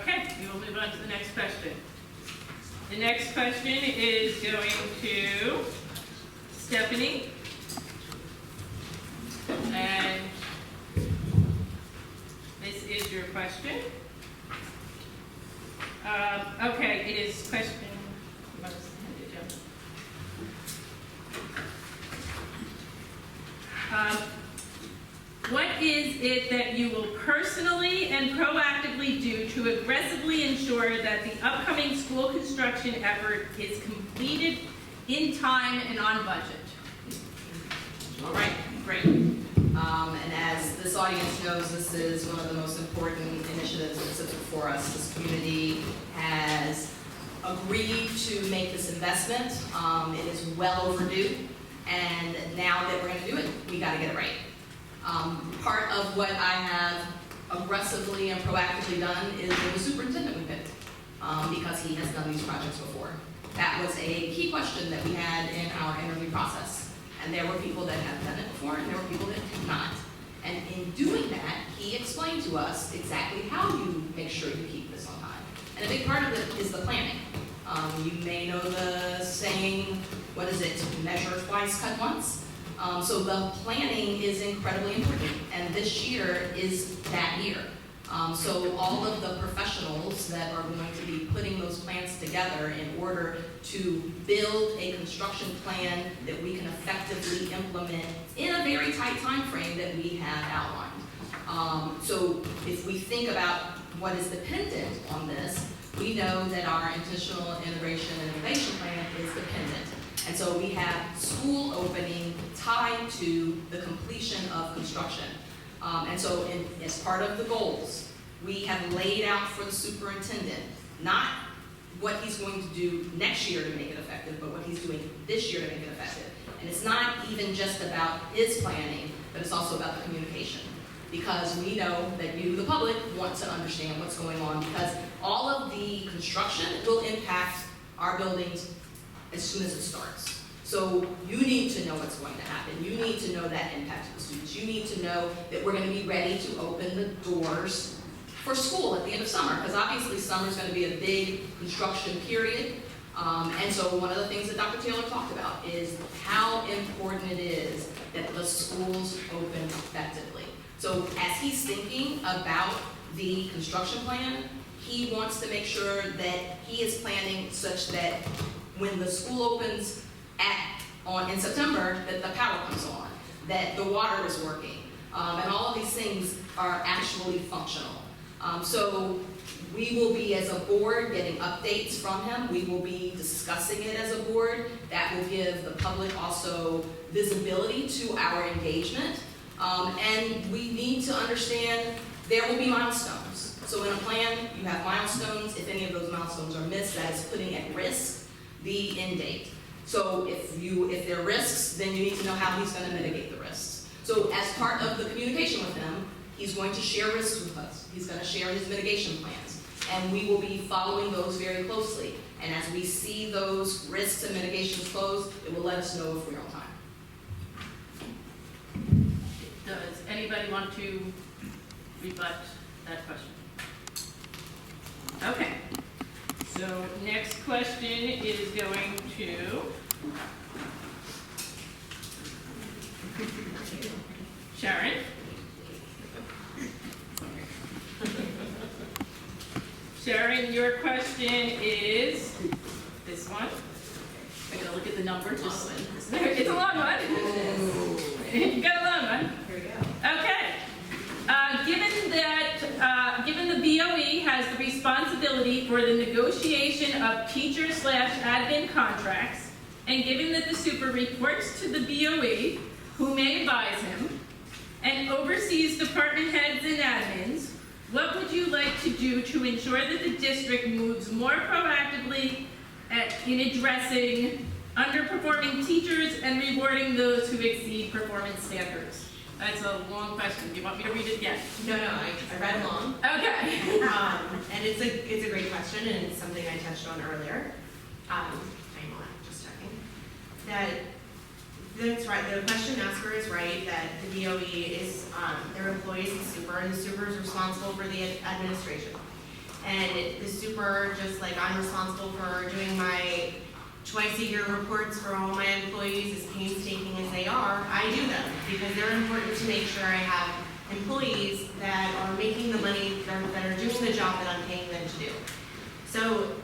Okay, we will move on to the next question. The next question is going to Stephanie. And this is your question. Okay, it is question. What is it that you will personally and proactively do to aggressively ensure that the upcoming school construction effort is completed in time and on budget? All right, great. And as this audience knows, this is one of the most important initiatives that sits before us. This community has agreed to make this investment. It is well overdue, and now that we're going to do it, we got to get it right. Part of what I have aggressively and proactively done is the superintendent we picked, because he has done these projects before. That was a key question that we had in our interview process. And there were people that had done it before, and there were people that did not. And in doing that, he explained to us exactly how you make sure you keep this on time. And a big part of it is the planning. You may know the saying, what is it, measure twice, cut once? So the planning is incredibly important, and this year is that year. So all of the professionals that are going to be putting those plans together in order to build a construction plan that we can effectively implement in a very tight time frame that we have outlined. So if we think about what is dependent on this, we know that our intentional integration and innovation plan is dependent. And so we have school opening tied to the completion of construction. And so as part of the goals, we have laid out for the superintendent, not what he's going to do next year to make it effective, but what he's doing this year to make it effective. And it's not even just about his planning, but it's also about the communication. Because we know that you, the public, want to understand what's going on, because all of the construction will impact our buildings as soon as it starts. So you need to know what's going to happen. You need to know that impact to the students. You need to know that we're going to be ready to open the doors for school at the end of summer, because obviously summer is going to be a big construction period. And so one of the things that Dr. Taylor talked about is how important it is that the schools open effectively. So as he's thinking about the construction plan, he wants to make sure that he is planning such that when the school opens in September, that the power comes on, that the water is working, and all of these things are actually functional. So We will be, as a board, getting updates from him. We will be discussing it as a board. That will give the public also visibility to our engagement. And we need to understand there will be milestones. So in a plan, you have milestones. If any of those milestones are missed, that is putting at risk the end date. So if there are risks, then you need to know how he's going to mitigate the risks. So as part of the communication with him, he's going to share risks with us. He's going to share his mitigation plans. And we will be following those very closely. And as we see those risks and mitigations close, it will let us know if we're on time. Does anybody want to rebut that question? Okay. So next question is going to Sharon. Sharon, your question is this one. I gotta look at the number. It's a long one. You got a long one. Here we go. Okay. Given the BOE has the responsibility for the negotiation of teacher/admin contracts, and given that the super reports to the BOE, who may advise him, and oversees department heads and admins, what would you like to do to ensure that the district moves more proactively in addressing underperforming teachers and rewarding those who exceed performance standards? That's a long question. Do you want me to read it again? No, I read along. Okay. And it's a great question, and it's something I touched on earlier. Hang on, just checking. That's right, the question asker is right, that the DOE is, their employees, the super, and the super is responsible for the administration. And the super, just like I'm responsible for doing my twice-a-year reports for all my employees, as painstaking as they are, I do them because they're important to make sure I have employees that are making the money, that are doing the job that I'm paying them to do. So,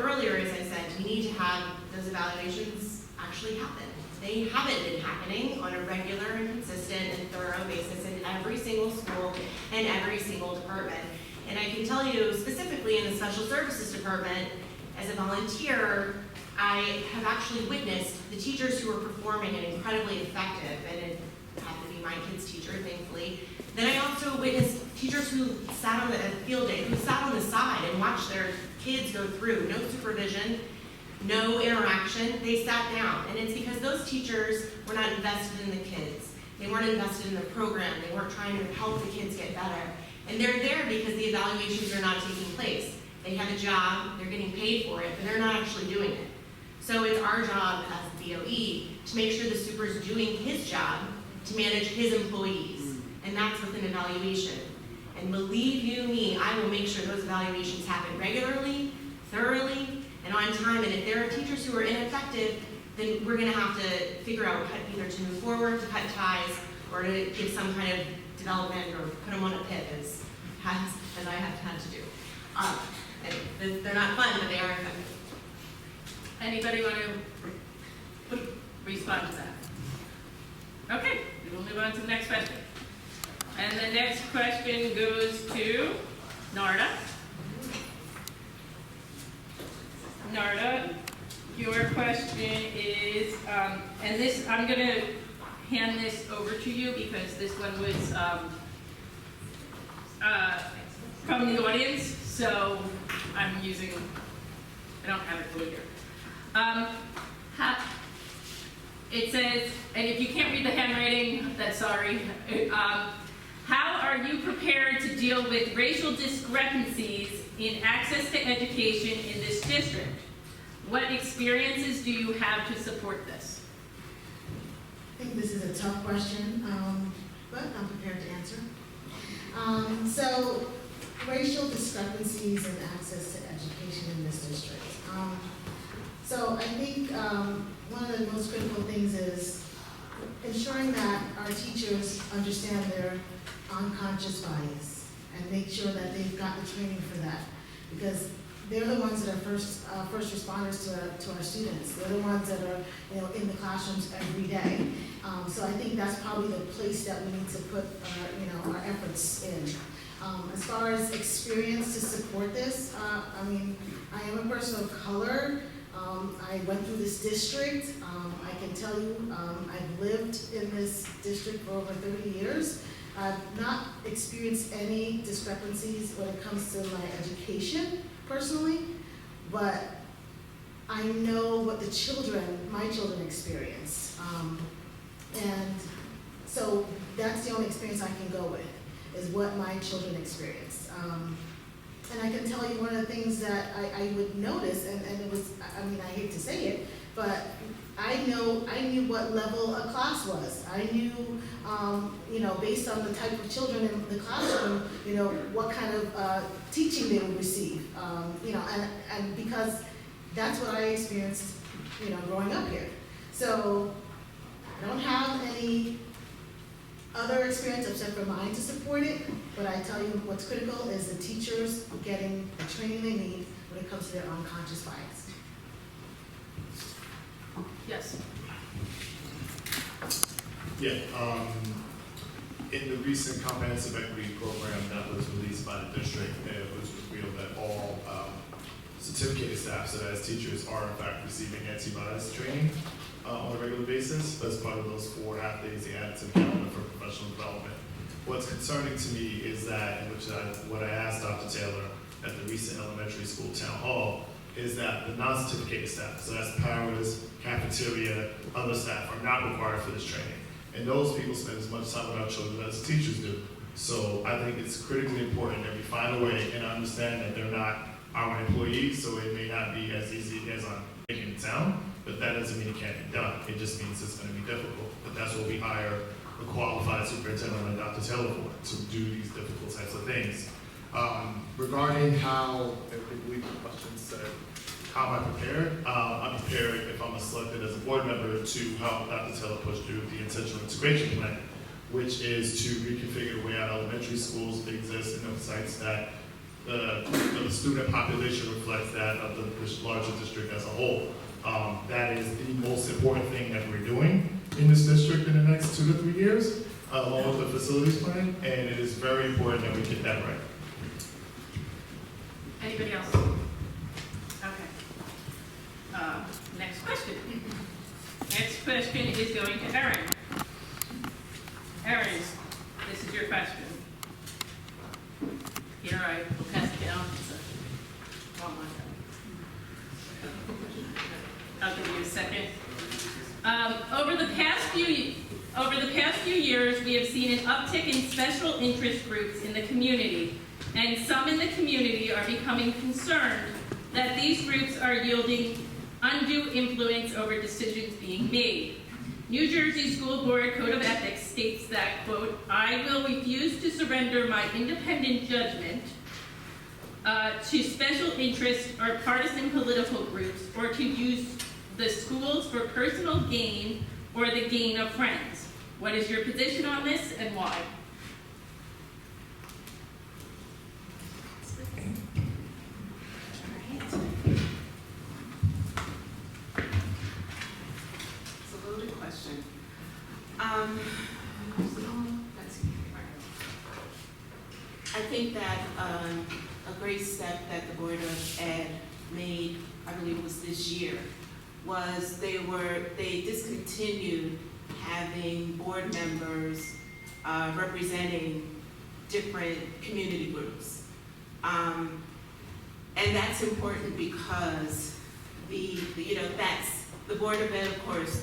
earlier, as I said, we need to have those evaluations actually happen. They haven't been happening on a regular and consistent and thorough basis in every single school and every single department. And I can tell you specifically in the special services department, as a volunteer, I have actually witnessed the teachers who are performing and incredibly effective, and it happened to be my kid's teacher, thankfully. Then I also witnessed teachers who sat on the field day, who sat on the side and watched their kids go through, no supervision, no interaction, they sat down. And it's because those teachers were not invested in the kids. They weren't invested in the program. They weren't trying to help the kids get better. And they're there because the evaluations are not taking place. They have a job, they're getting paid for it, but they're not actually doing it. So it's our job as the DOE to make sure the super is doing his job to manage his employees. And that's with an evaluation. And believe you me, I will make sure those evaluations happen regularly, thoroughly, and on time. And if there are teachers who are ineffective, then we're going to have to figure out either to move forward, to cut ties, or to give some kind of development or put them on a PIP as I have had to do. And they're not fun, but they are effective. Anybody want to respond to that? Okay, we will move on to the next question. And the next question goes to Narda. Narda, your question is, and this, I'm going to hand this over to you because this one was from the audience, so I'm using, I don't have it for here. It says, and if you can't read the handwriting, that's sorry. How are you prepared to deal with racial discrepancies in access to education in this district? What experiences do you have to support this? I think this is a tough question, but I'm prepared to answer. So, racial discrepancies in access to education in this district. So I think one of the most critical things is ensuring that our teachers understand their unconscious bias and make sure that they've got the training for that, because they're the ones that are first responders to our students. They're the ones that are in the classrooms every day. So I think that's probably the place that we need to put our efforts in. As far as experience to support this, I mean, I am a person of color. I went through this district. I can tell you, I've lived in this district for over 30 years. I've not experienced any discrepancies when it comes to my education personally, but I know what my children experience. And so that's the only experience I can go with, is what my children experience. And I can tell you one of the things that I would notice, and it was, I mean, I hate to say it, but I knew what level a class was. I knew, you know, based on the type of children in the classroom, you know, what kind of teaching they would receive. You know, and because that's what I experienced, you know, growing up here. So I don't have any other experience except for mine to support it, but I tell you what's critical is the teachers getting the training they need when it comes to their unconscious bias. Yes. Yeah, in the recent comprehensive equity program that was released by the district, it was revealed that all certificated staff, so that as teachers, are in fact receiving anti-bias training on a regular basis as part of those 4 half days they added to the calendar for professional development. What's concerning to me is that, what I asked Dr. Taylor at the recent elementary school town hall, is that the non-certificated staff, so that's paras, cafeteria, other staff, are not required for this training. And those people spend as much time with our children as the teachers do. So I think it's critically important that we find a way and understand that they're not our employees, so it may not be as easy as I'm making it sound, but that doesn't mean it can't be done. It just means it's going to be difficult. But that's what we hire a qualified superintendent like Dr. Taylor for, to do these difficult types of things. Regarding how, I believe the question said, how am I prepared? I'm prepared if I'm selected as a board member to help Dr. Taylor push through the intentional integration plan, which is to reconfigure the way our elementary schools exist and emphasize that the student population reflects that of the larger district as a whole. That is the most important thing that we're doing in this district in the next 2 to 3 years, along with the facilities plan, and it is very important that we get that right. Anybody else? Okay. Next question. Next question is going to Erin. Erin, this is your question. Here, I will pass it down. I'll give you a second. Over the past few years, we have seen an uptick in special interest groups in the community, and some in the community are becoming concerned that these groups are yielding undue influence over decisions being made. New Jersey School Board Code of Ethics states that, quote, "I will refuse to surrender my independent judgment to special interest or partisan political groups, or to use the schools for personal gain or the gain of friends." What is your position on this and why? It's a loaded question. I think that a great step that the Board of Ed made, I believe it was this year, was they discontinued having board members representing different community groups. And that's important because that's the Board of Ed, of course,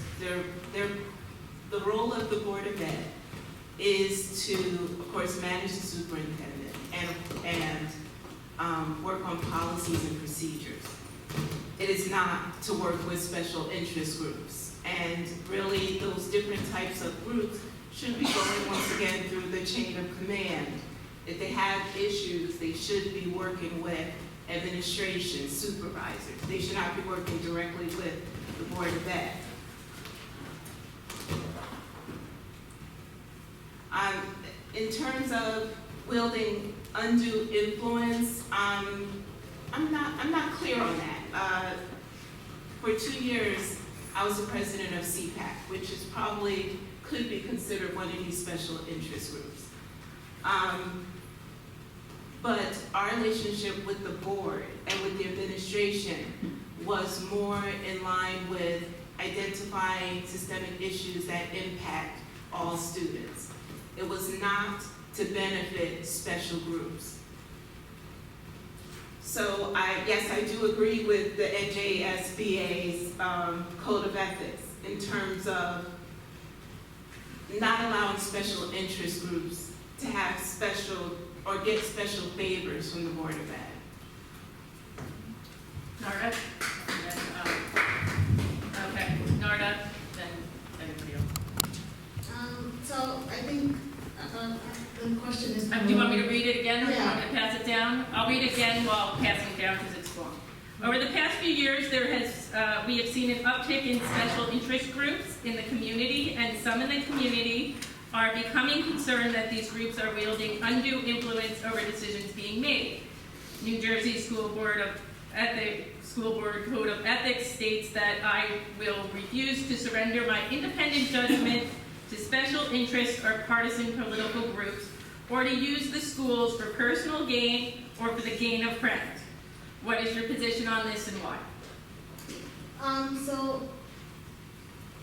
the role of the Board of Ed is to, of course, manage the superintendent and work on policies and procedures. It is not to work with special interest groups. And really, those different types of groups should be going, once again, through the chain of command. If they have issues, they should be working with administration, supervisors. They should not be working directly with the Board of Ed. In terms of wielding undue influence, I'm not clear on that. For 2 years, I was the president of CPAC, which is probably could be considered one of these special interest groups. but our relationship with the board and with the administration was more in line with identifying systemic issues that impact all students. It was not to benefit special groups. So yes, I do agree with the NJSBA's code of ethics in terms of not allowing special interest groups to have special or get special favors from the Board of Ed. Narda? Okay, Narda, then everybody else. So I think the question is. Do you want me to read it again, or do you Yeah. want me to pass it down? I'll read it again while passing it down because it's long. Over the past few years, we have seen an uptick in special interest groups in the community, and some in the community are becoming concerned that these groups are wielding undue influence over decisions being made. New Jersey School Board Code of Ethics states that I will refuse to surrender my independent judgment to special interests or partisan political groups, or to use the schools for personal gain or for the gain of friends. What is your position on this and why? So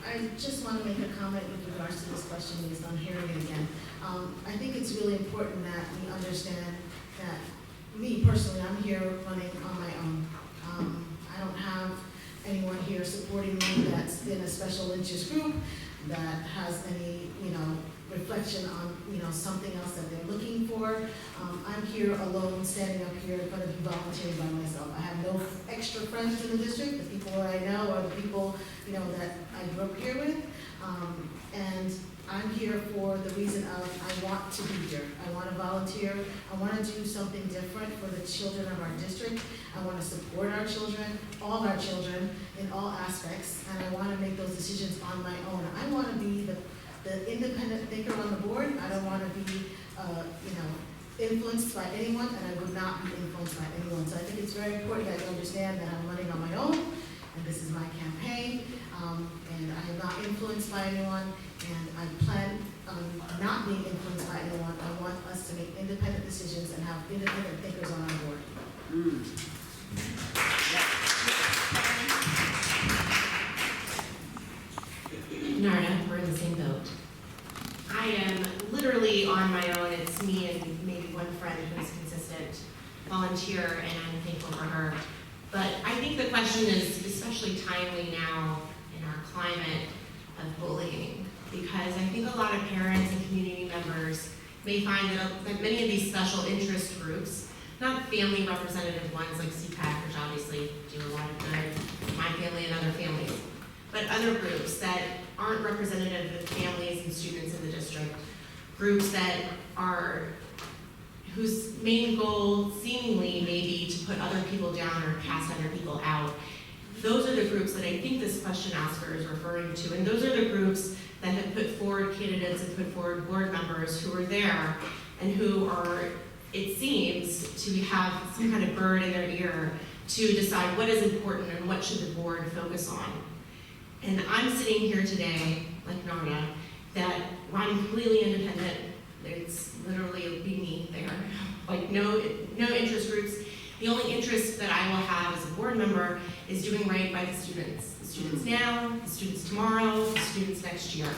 I just want to make a comment with regards to this question based on hearing it again. I think it's really important that we understand that me personally, I'm here running on my own. I don't have anyone here supporting me that's in a special interest group that has any, reflection on, something else that they're looking for. I'm here alone, standing up here in front of you, volunteering by myself. I have no extra friends in the district. The people that I know are the people, that I grew up here with. And I'm here for the reason of I want to be here. I want to volunteer. I want to do something different for the children of our district. I want to support our children, all our children, in all aspects. And I want to make those decisions on my own. I want to be the independent thinker on the board. I don't want to be, influenced by anyone, and I would not be influenced by anyone. So I think it's very important that you understand that I'm running on my own, and this is my campaign, and I am not influenced by anyone, and I plan on not being influenced by anyone. I want us to make independent decisions and have independent thinkers on our board. Narda, we're in the same boat. I am literally on my own. It's me and maybe one friend who's consistent volunteer, and I'm thankful for her. But I think the question is especially timely now in our climate of bullying, because I think a lot of parents and community members may find that many of these special interest groups, not family representative ones like CPAC, which obviously do a lot of good, my family and other families, but other groups that aren't representative of families and students in the district, groups that are, whose main goal seemingly may be to put other people down or cast other people out. Those are the groups that I think this question asker is referring to, and those are the groups that have put forward candidates and put forward board members who are there and who are, it seems, to have some kind of bird in their ear to decide what is important and what should the board focus on. And I'm sitting here today, like Narda, that I'm completely independent. It's literally be me there. Like no interest groups. The only interest that I will have as a board member is doing right by the students. The students now, the students tomorrow, the students next year.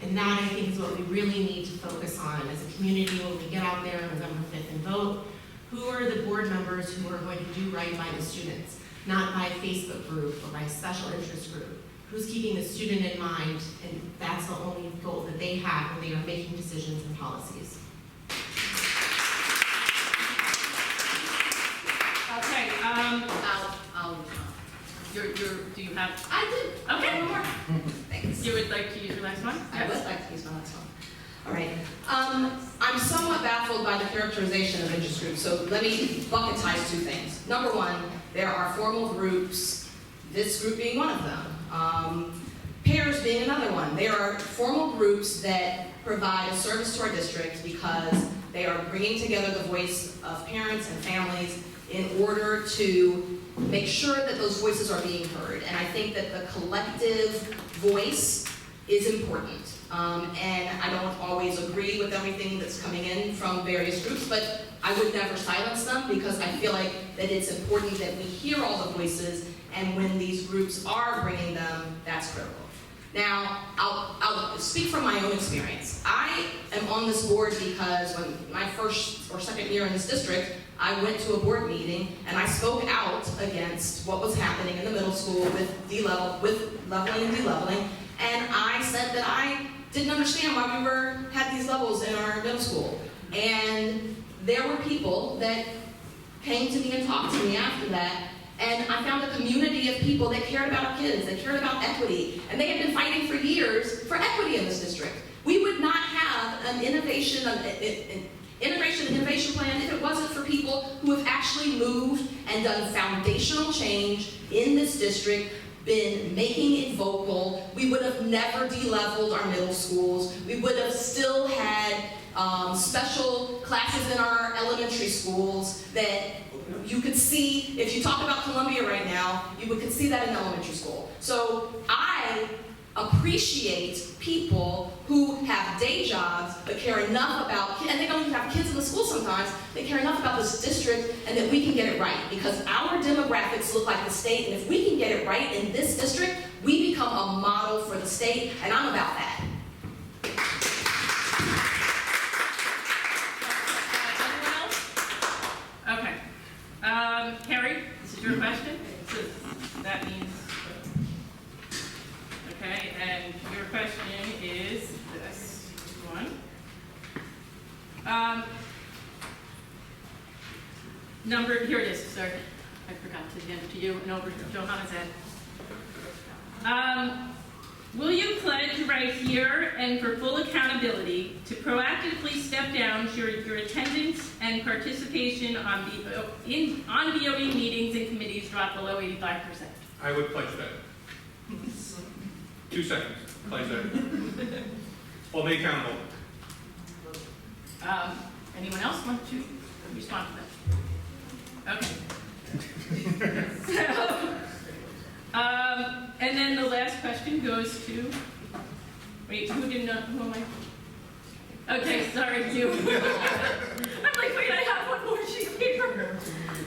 And that, I think, is what we really need to focus on as a community when we get out there on November 5th and vote. Who are the board members who are going to do right by the students? Not by a Facebook group or by a special interest group. Who's keeping the student in mind, and that's the only goal that they have when they are making decisions and policies. Okay, do you have? I did. Okay. One more. Thanks. You would like to use your last one? I would like to use my last one. All right. I'm somewhat baffled by the characterization of interest groups, so let me bucketize two things. Number one, there are formal groups, this group being one of them. Pairs being another one. There are formal groups that provide a service to our district because they are bringing together the voice of parents and families in order to make sure that those voices are being heard. And I think that the collective voice is important. And I don't always agree with everything that's coming in from various groups, but I would never silence them because I feel like that it's important that we hear all the voices, and when these groups are bringing them, that's critical. Now, I'll speak from my own experience. I am on this board because when my first or second year in this district, I went to a board meeting and I spoke out against what was happening in the middle school with leveling and de-leveling, and I said that I didn't understand why we had these levels in our middle school. And there were people that came to me and talked to me after that, and I found a community of people that cared about our kids, that cared about equity, and they had been fighting for years for equity in this district. We would not have an innovation and innovation plan if it wasn't for people who have actually moved and done foundational change in this district, been making it vocal. We would have never de-leveled our middle schools. We would have still had special classes in our elementary schools that you could see. If you talk about Columbia right now, you could see that in elementary school. So I appreciate people who have day jobs but care enough about, and they don't even have kids in the school sometimes, they care enough about this district and that we can get it right, because our demographics look like the state, and if we can get it right in this district, we become a model for the state, and I'm about that. Anyone else? Okay. Carrie, this is your question? So that means, okay, and your question is this one. Here it is, sorry. I forgot to hand it to you and over to Johanna's head. Will you pledge right here and for full accountability to proactively step down your attendance and participation on BOE meetings and committees drop below 85%? I would pledge that. 2 seconds, pledge that. Hold me accountable. Anyone else want to respond to that? Okay. And then the last question goes to, wait, who am I? Okay, sorry, you. I'm like, wait, I have one more sheet of paper.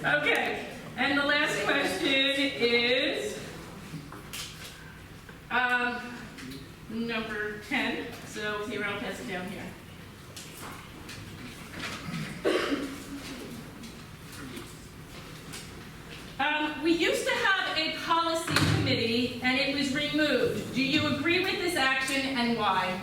Okay, and the last question is number 10. So here, I'll pass it down here. We used to have a policy committee and it was removed. Do you agree with this action and why?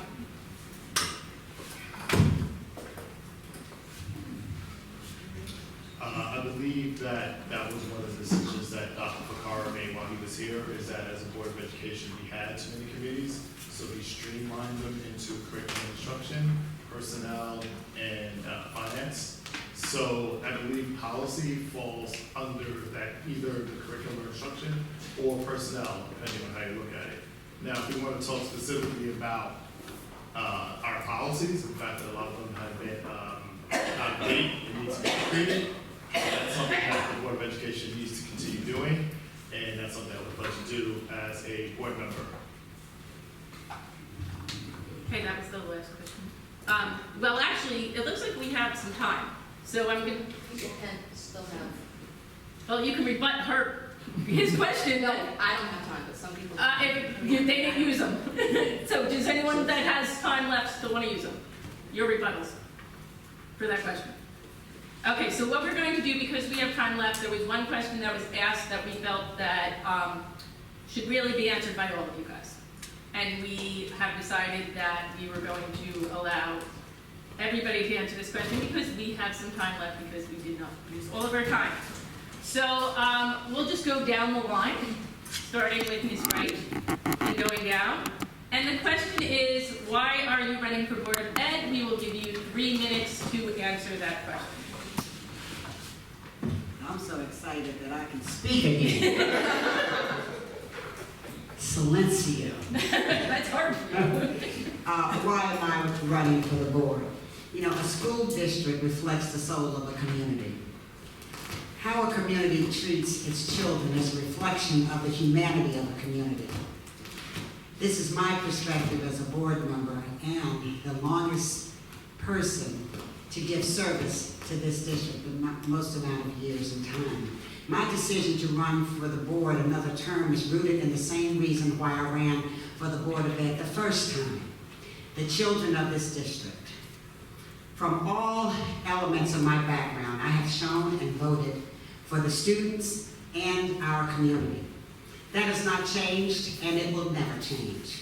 I believe that was one of the decisions that Dr. Fakara made while he was here, is that as a Board of Education, we had too many committees, so he streamlined them into curriculum instruction, personnel, and finance. So I believe policy falls under that, either the curriculum instruction or personnel, depending on how you look at it. Now, if we want to talk specifically about our policies, the fact that a lot of them have been out of date and need to be updated, that's something that the Board of Education needs to continue doing, and that's something I would like to do as a board member. Okay, that was the last question. Well, actually, it looks like we have some time. So I'm going to... You can still have... Well, you can rebut his question. No, I don't have time, but some people... They didn't use them. So does anyone that has time left still want to use them? Your rebuttals for that question. Okay, so what we're going to do, because we have time left, there was one question that was asked that we felt that should really be answered by all of you guys. And we have decided that we were going to allow everybody to answer this question because we have some time left because we did not use all of our time. So we'll just go down the line, starting with Ms. Wright and going down. And the question is, why are you running for Board of Ed? We will give you 3 minutes to answer that question. I'm so excited that I can speak again. Silencio. That's hard for you. Why am I running for the board? You know, a school district reflects the soul of a community. How a community treats its children is a reflection of the humanity of a community. This is my perspective as a board member and the longest person to give service to this district the most amount of years and time. My decision to run for the board another term is rooted in the same reason why I ran for the Board of Ed the first time: the children of this district. From all elements of my background, I have shown and voted for the students and our community. That has not changed, and it will never change.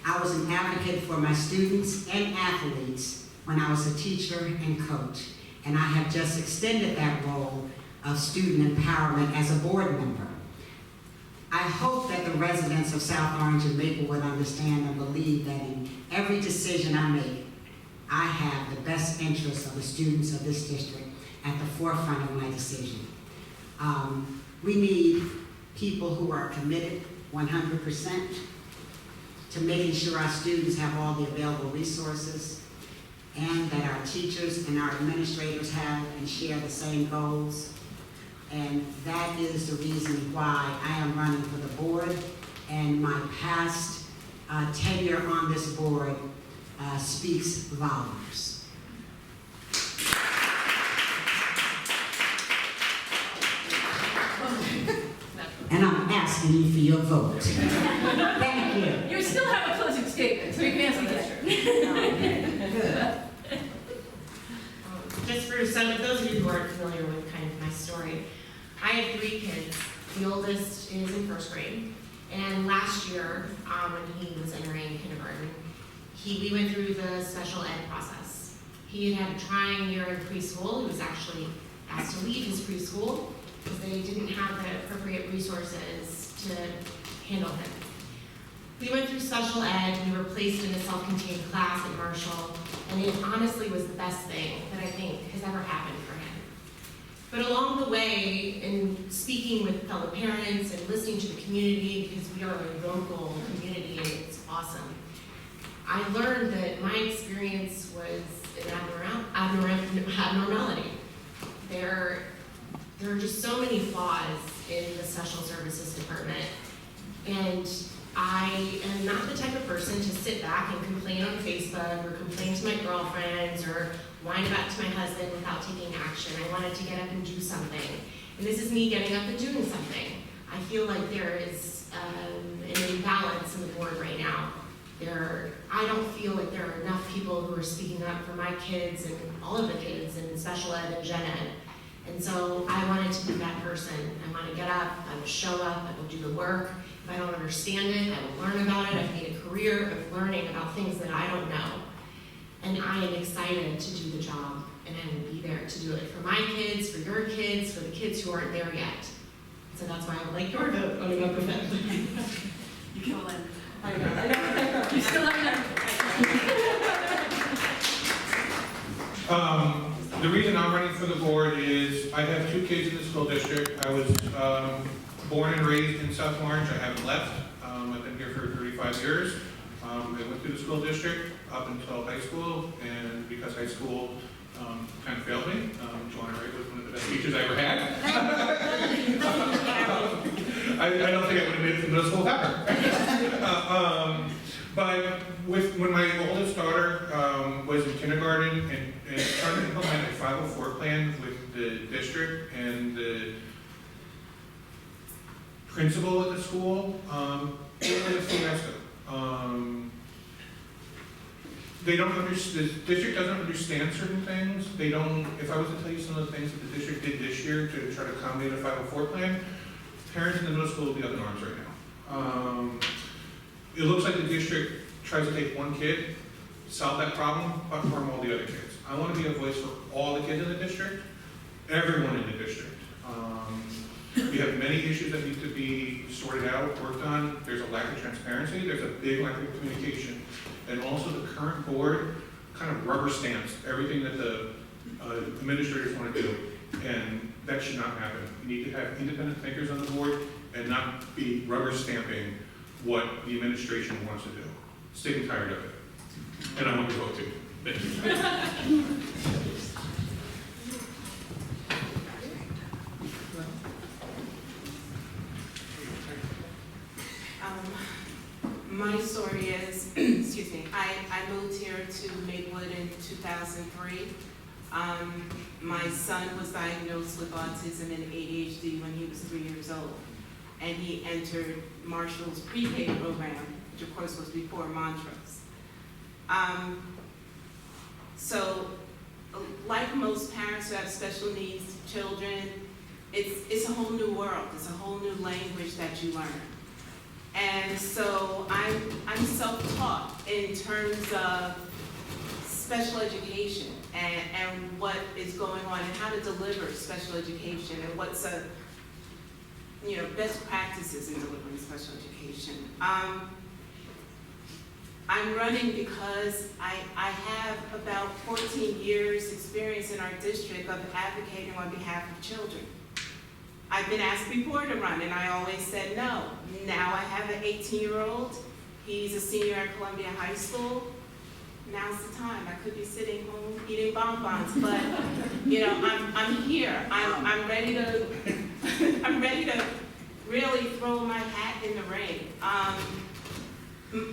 I was an advocate for my students and athletes when I was a teacher and coach, and I have just extended that role of student empowerment as a board member. I hope that the residents of South Orange and Maplewood understand and believe that in every decision I make, I have the best interests of the students of this district at the forefront of my decision. We need people who are committed 100% to making sure our students have all the available resources, and that our teachers and our administrators have and share the same goals. And that is the reason why I am running for the board, and my past tenure on this board speaks volumes. And I'm asking you for your vote. Thank you. You still have a closing statement, so you can ask again. Good. Just for some of those of you who aren't familiar with kind of my story, I have 3 kids. The oldest is in 1st grade, and last year, when he was entering kindergarten, we went through the special ed process. He had a trying year in preschool. He was actually asked to leave his preschool because they didn't have the appropriate resources to handle him. We went through special ed. We were placed in a self-contained class at Marshall, and it honestly was the best thing that I think has ever happened for him. But along the way, in speaking with fellow parents and listening to the community, because we are a local community and it's awesome, I learned that my experience was an abnormality. There are just so many flaws in the special services department, and I am not the type of person to sit back and complain on Facebook or complain to my girlfriends or whine about to my husband without taking action. I wanted to get up and do something. And this is me getting up and doing something. I feel like there is an imbalance in the board right now. I don't feel like there are enough people who are speaking up for my kids and all of the kids in special ed and gen ed. And so I wanted to be that person. I want to get up, I will show up, I will do the work. If I don't understand it, I will learn about it. I've made a career of learning about things that I don't know. And I am excited to do the job, and I will be there to do it for my kids, for your kids, for the kids who aren't there yet. So that's why I would like your vote on November 5th. You can let I know. You still have The reason I'm running for the board is I have 2 kids in the school district. I was born and raised in South Orange. I haven't left. I've been here for 35 years. I went through the school district up until high school, and because high school kind of failed me, Joanna Wright was one of the best teachers I ever had. I don't think I would have made it to middle school ever. But when my oldest daughter was in kindergarten and trying to implement a 504 plan with the district and the principal at the school, it was a fiasco. They don't understand, the district doesn't understand certain things. They don't, if I was to tell you some of the things that the district did this year to try to accommodate a 504 plan, parents in the middle school will be up in arms right now. It looks like the district tries to take one kid, solve that problem, but harm all the other kids. I want to be a voice for all the kids in the district, everyone in the district. We have many issues that need to be sorted out, worked on. There's a lack of transparency. There's a big lack of communication. And also the current board kind of rubber stamps everything that the administrators want to do. And that should not happen. You need to have independent thinkers on the board and not be rubber stamping what the administration wants to do. Sick and tired of it. And I want to vote too. Thank you. My story is, excuse me, I moved here to Maplewood in 2003 My son was diagnosed with autism and ADHD when he was 3 years old, and he entered Marshall's pre-K program, which of course was before Montrose. So, like most parents who have special needs children, it's a whole new world. It's a whole new language that you learn. And so I'm self-taught in terms of special education and what is going on and how to deliver special education and what's best practices in delivering special education. I'm running because I have about 14 years experience in our district of advocating on behalf of children. I've been asked before to run and I always said no. Now I have an 18-year-old. He's a senior at Columbia High School. Now's the time. I could be sitting home eating bonbons, but I'm here. I'm ready to I'm ready to really throw my hat in the ring.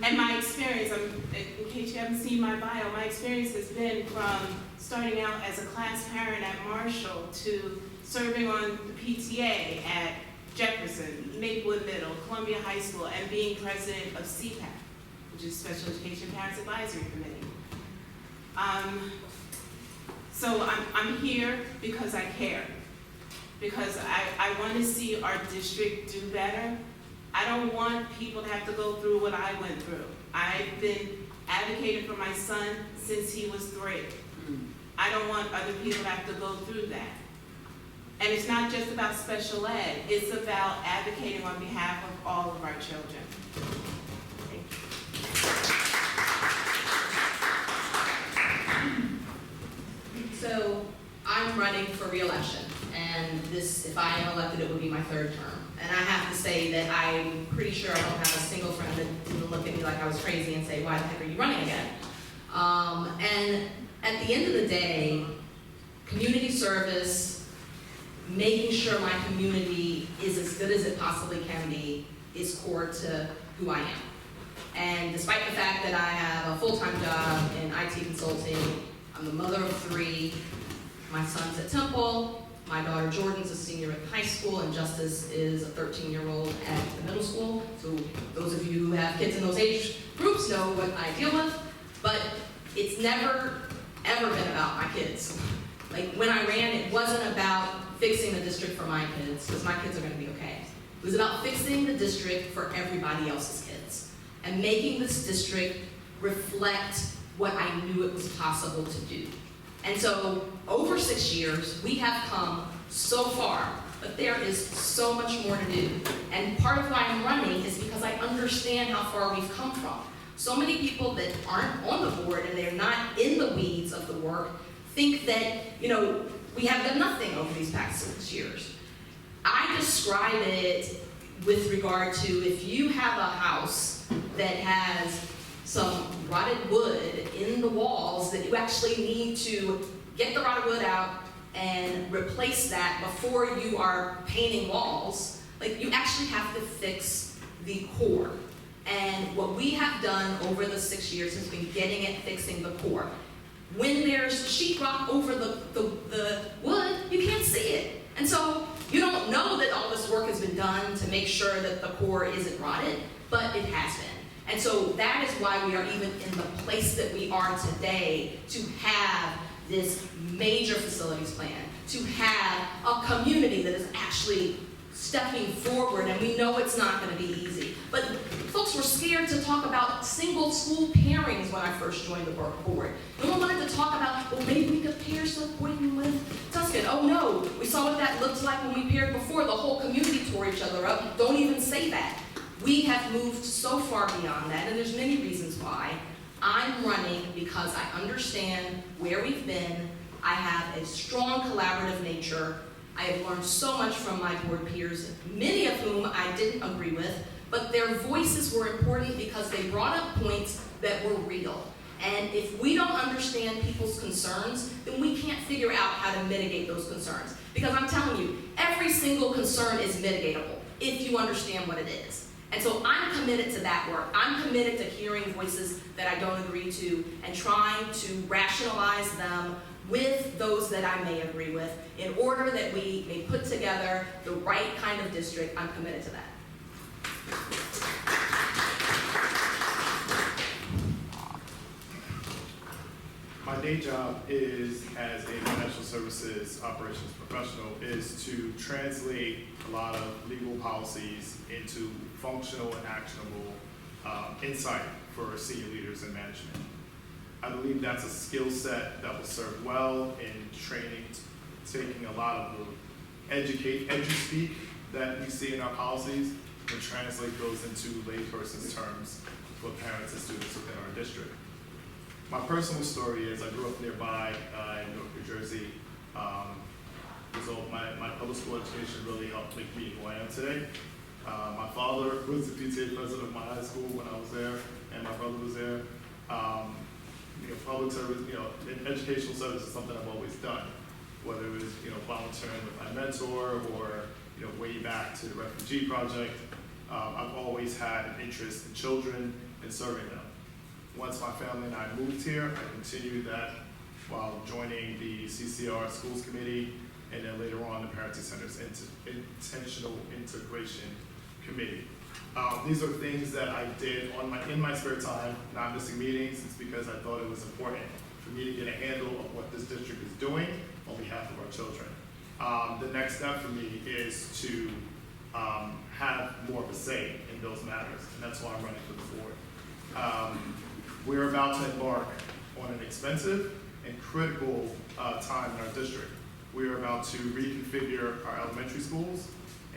And my experience, in case you haven't seen my bio, my experience has been from starting out as a class parent at Marshall to serving on the PTA at Jefferson, Maplewood Middle, Columbia High School, and being president of CPAC, which is Special Education Parents Advisory Committee. So I'm here because I care, because I want to see our district do better. I don't want people to have to go through what I went through. I've been advocating for my son since he was 3. I don't want other people to have to go through that. And it's not just about special ed, it's about advocating on behalf of all of our children. Thank you. So I'm running for re-election, and this, if I am elected, it would be my 3rd term. And I have to say that I'm pretty sure I don't have a single friend that didn't look at me like I was crazy and say, why the heck are you running again? And at the end of the day, community service, making sure my community is as good as it possibly can be, is core to who I am. And despite the fact that I have a full-time job in IT consulting, I'm the mother of 3, my son's at Temple, my daughter Jordan's a senior in high school, and Justice is a 13-year-old at the middle school. So those of you who have kids in those age groups know what I deal with. But it's never, ever been about my kids. Like when I ran, it wasn't about fixing the district for my kids, because my kids are gonna be okay. It was about fixing the district for everybody else's kids, and making this district reflect what I knew it was possible to do. And so, over 6 years, we have come so far, but there is so much more to do. And part of why I'm running is because I understand how far we've come from. So many people that aren't on the board and they're not in the weeds of the work think that, we have done nothing over these past 6 years. I describe it with regard to if you have a house that has some rotted wood in the walls that you actually need to get the rotted wood out and replace that before you are painting walls. Like, you actually have to fix the core. And what we have done over the 6 years has been getting at fixing the core. When there's sheetrock over the wood, you can't see it. And so you don't know that all this work has been done to make sure that the core isn't rotted, but it has been. And so that is why we are even in the place that we are today, to have this major facilities plan, to have a community that is actually stepping forward, and we know it's not going to be easy. But folks were scared to talk about single school pairings when I first joined the board. No one wanted to talk about, well, maybe we could pair Silk Boynton with Tuscan. Oh no, we saw what that looked like when we paired before. The whole community tore each other up. Don't even say that. We have moved so far beyond that, and there's many reasons why. I'm running because I understand where we've been. I have a strong collaborative nature. I have learned so much from my board peers, many of whom I didn't agree with, but their voices were important because they brought up points that were real. And if we don't understand people's concerns, then we can't figure out how to mitigate those concerns. Because I'm telling you, every single concern is mitigatable if you understand what it is. And so I'm committed to that work. I'm committed to hearing voices that I don't agree to and trying to rationalize them with those that I may agree with, in order that we may put together the right kind of district. I'm committed to that. My day job is, as a financial services operations professional, is to translate a lot of legal policies into functional and actionable insight for senior leaders and management. I believe that's a skill set that will serve well in training, taking a lot of the edu-speak that we see in our policies and translate those into layperson's terms for parents and students within our district. My personal story is I grew up nearby in Newark, New Jersey. So my public school education really helped make me who I am today. My father was the PTA president of my high school when I was there, and my brother was there. Public service, in educational service is something I've always done, whether it was, volunteering with my mentor or, way back to the refugee project. I've always had an interest in children and serving them. Once my family and I moved here, I continued that while joining the CCR Schools Committee and then later on the Parenting Center's Intentional Integration Committee. These are things that I did in my spare time, not missing meetings. It's because I thought it was important for me to get a handle of what this district is doing on behalf of our children. The next step for me is to have more of a say in those matters, and that's why I'm running for the board. We're about to embark on an expensive and critical time in our district. We are about to reconfigure our elementary schools,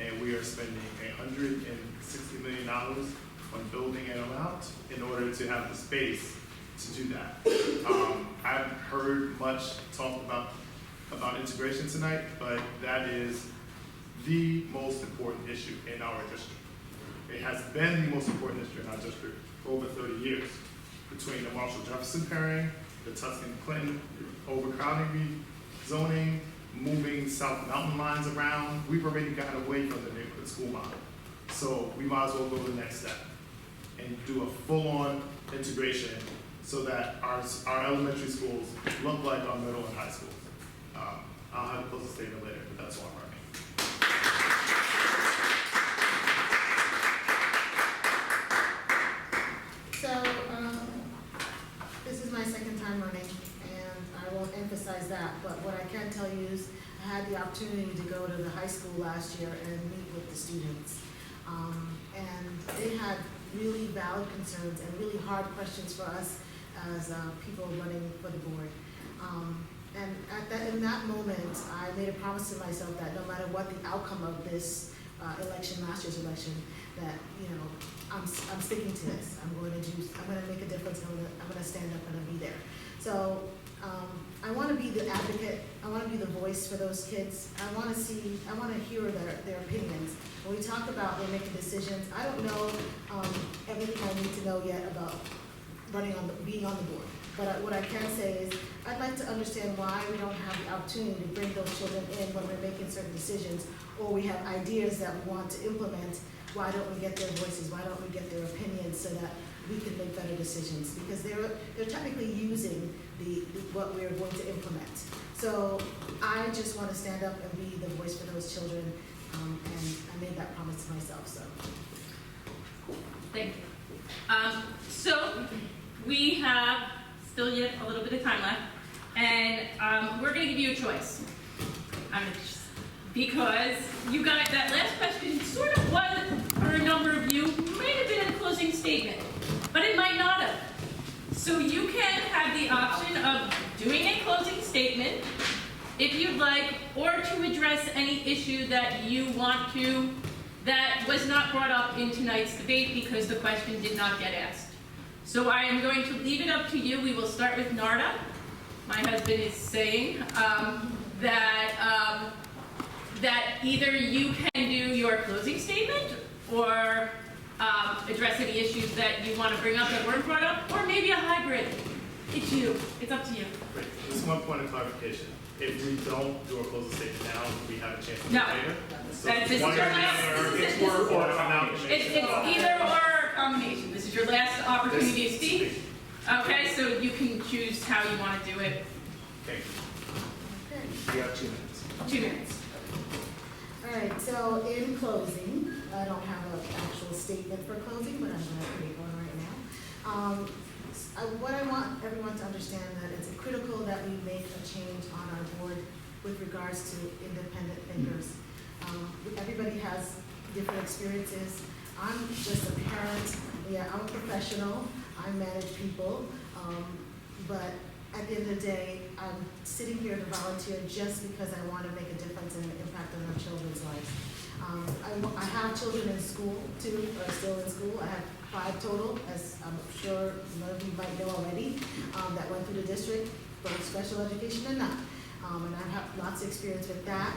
and we are spending $160 million on building it out in order to have the space to do that. I haven't heard much talk about integration tonight, but that is the most important issue in our district. It has been the most important issue in our district for over 30 years. Between the Marshall-Jefferson pairing, the Tuscan-Clinton overcrowding zoning, moving South Mountain lines around, we've already gotten away from the neighborhood school model. So we might as well go to the next step and do a full-on integration so that our elementary schools look like our middle and high schools. I'll have a closer statement later, but that's all I'm running. So, this is my second time running, and I won't emphasize that, but what I can tell you is I had the opportunity to go to the high school last year and meet with the students. And they had really valid concerns and really hard questions for us as people running for the board. And in that moment, I made a promise to myself that no matter what the outcome of this election, last year's election, that, I'm sticking to this. I'm going to make a difference. I'm going to stand up and I'll be there. So I want to be the advocate. I want to be the voice for those kids. I want to hear their opinions. When we talk about we're making decisions, I don't know everything I need to know yet about being on the board. But what I can say is I'd like to understand why we don't have the opportunity to bring those children in when we're making certain decisions, or we have ideas that we want to implement. Why don't we get their voices? Why don't we get their opinions so that we can make better decisions? Because they're technically using what we're going to implement. So I just want to stand up and be the voice for those children, and I made that promise to myself. So Thank you. So we have still yet a little bit of time left, and we're going to give you a choice. Because you got that last question sort of was, for a number of you, might have been a closing statement, but it might not have. So you can have the option of doing a closing statement, if you'd like, or to address any issue that you want to, that was not brought up in tonight's debate because the question did not get asked. So I am going to leave it up to you. We will start with Narda. My husband is saying that either you can do your closing statement or address any issues that you want to bring up that weren't brought up, or maybe a hybrid. It's you. It's up to you. Great. Just one point of clarification. If we don't do a closing statement now, we have a chance to do No. it later? So This is one your or the last. other, This it's is word or nomination. It's either or combination. This is your last opportunity to speak. Okay, so you can choose how you want to do it. Thank you. We have 2 minutes. 2 minutes. All right, so in closing, I don't have an actual statement for closing, but I'm going to create one right now. What I want everyone to understand that it's critical that we make a change on our board with regards to independent thinkers. Everybody has different experiences. I'm just a parent. Yeah, I'm a professional. I manage people. But at the end of the day, I'm sitting here to volunteer just because I want to make a difference and an impact on our children's lives. I have children in school too, or still in school. I have 5 total, as I'm sure none of you might know already, that went through the district, both special education and not. And I have lots of experience with that.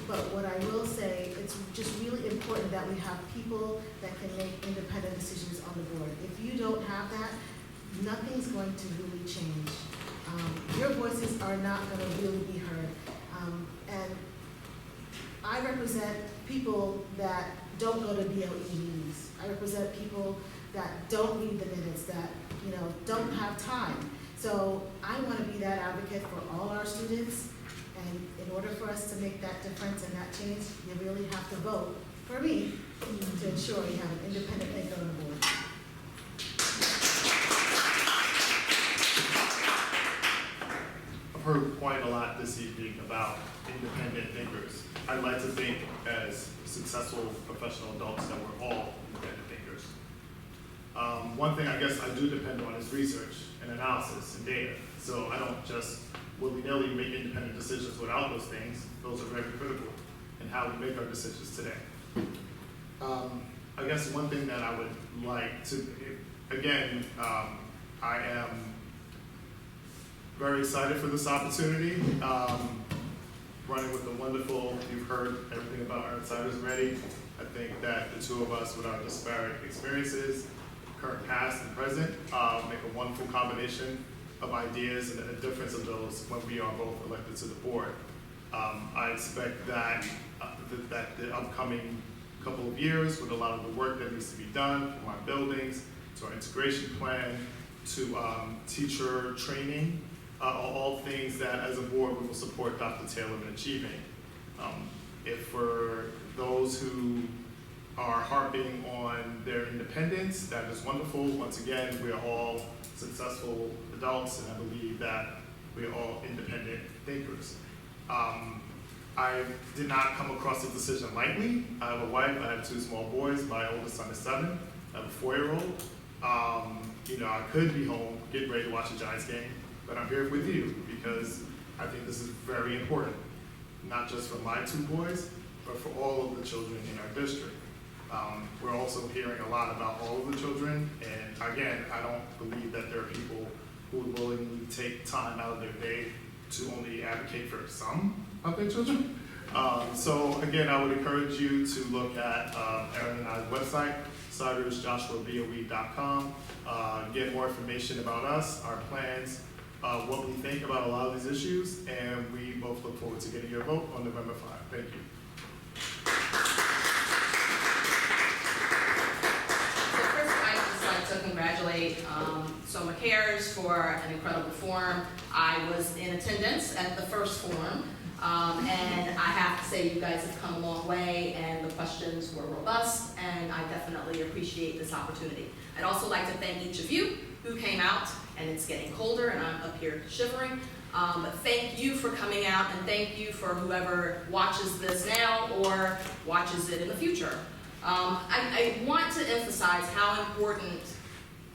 But what I will say, it's just really important that we have people that can make independent decisions on the board. If you don't have that, nothing's going to really change. Your voices are not going to really be heard. And I represent people that don't go to BOE meetings. I represent people that don't read the minutes, that don't have time. So I want to be that advocate for all our students. And in order for us to make that difference and that change, you really have to vote for me to ensure you have an independent thinker on the board. I've heard quite a lot this evening about independent thinkers. I'd like to think as successful professional adults that we're all independent thinkers. One thing I guess I do depend on is research and analysis and data. So I don't just willy-nilly make independent decisions without those things. Those are very critical in how we make our decisions today. I guess one thing that I would like to, again, I am very excited for this opportunity. Running with the wonderful, you've heard everything about our insiders already. I think that the 2 of us with our disparate experiences, current, past, and present, make a wonderful combination of ideas and the difference of those when we are both elected to the board. I expect that that the upcoming couple of years, with a lot of the work that needs to be done from our buildings to our integration plan to teacher training, are all things that as a board we will support Dr. Taylor in achieving. If for those who are harping on their independence, that is wonderful. Once again, we are all successful adults, and I believe that we are all independent thinkers. I did not come across this decision lightly. I have a wife, I have 2 small boys. My oldest son is 7, I have a 4-year-old. I could be home getting ready to watch a Giants game, but I'm here with you because I think this is very important, not just for my 2 boys, but for all of the children in our district. We're also hearing a lot about all of the children, and again, I don't believe that there are people who would willingly take time out of their day to only advocate for some of their children. So again, I would encourage you to look at Erin and I's website, cidersjoshuaboe.com, get more information about us, our plans, what we think about a lot of these issues, and we both look forward to getting your vote on November 5. Thank you. So first, I'd just like to congratulate Soma Cares for an incredible forum. I was in attendance at the first forum, and I have to say you guys have come a long way, and the questions were robust, and I definitely appreciate this opportunity. I'd also like to thank each of you who came out, and it's getting colder, and I'm up here shivering. But thank you for coming out, and thank you for whoever watches this now or watches it in the future. I want to emphasize how important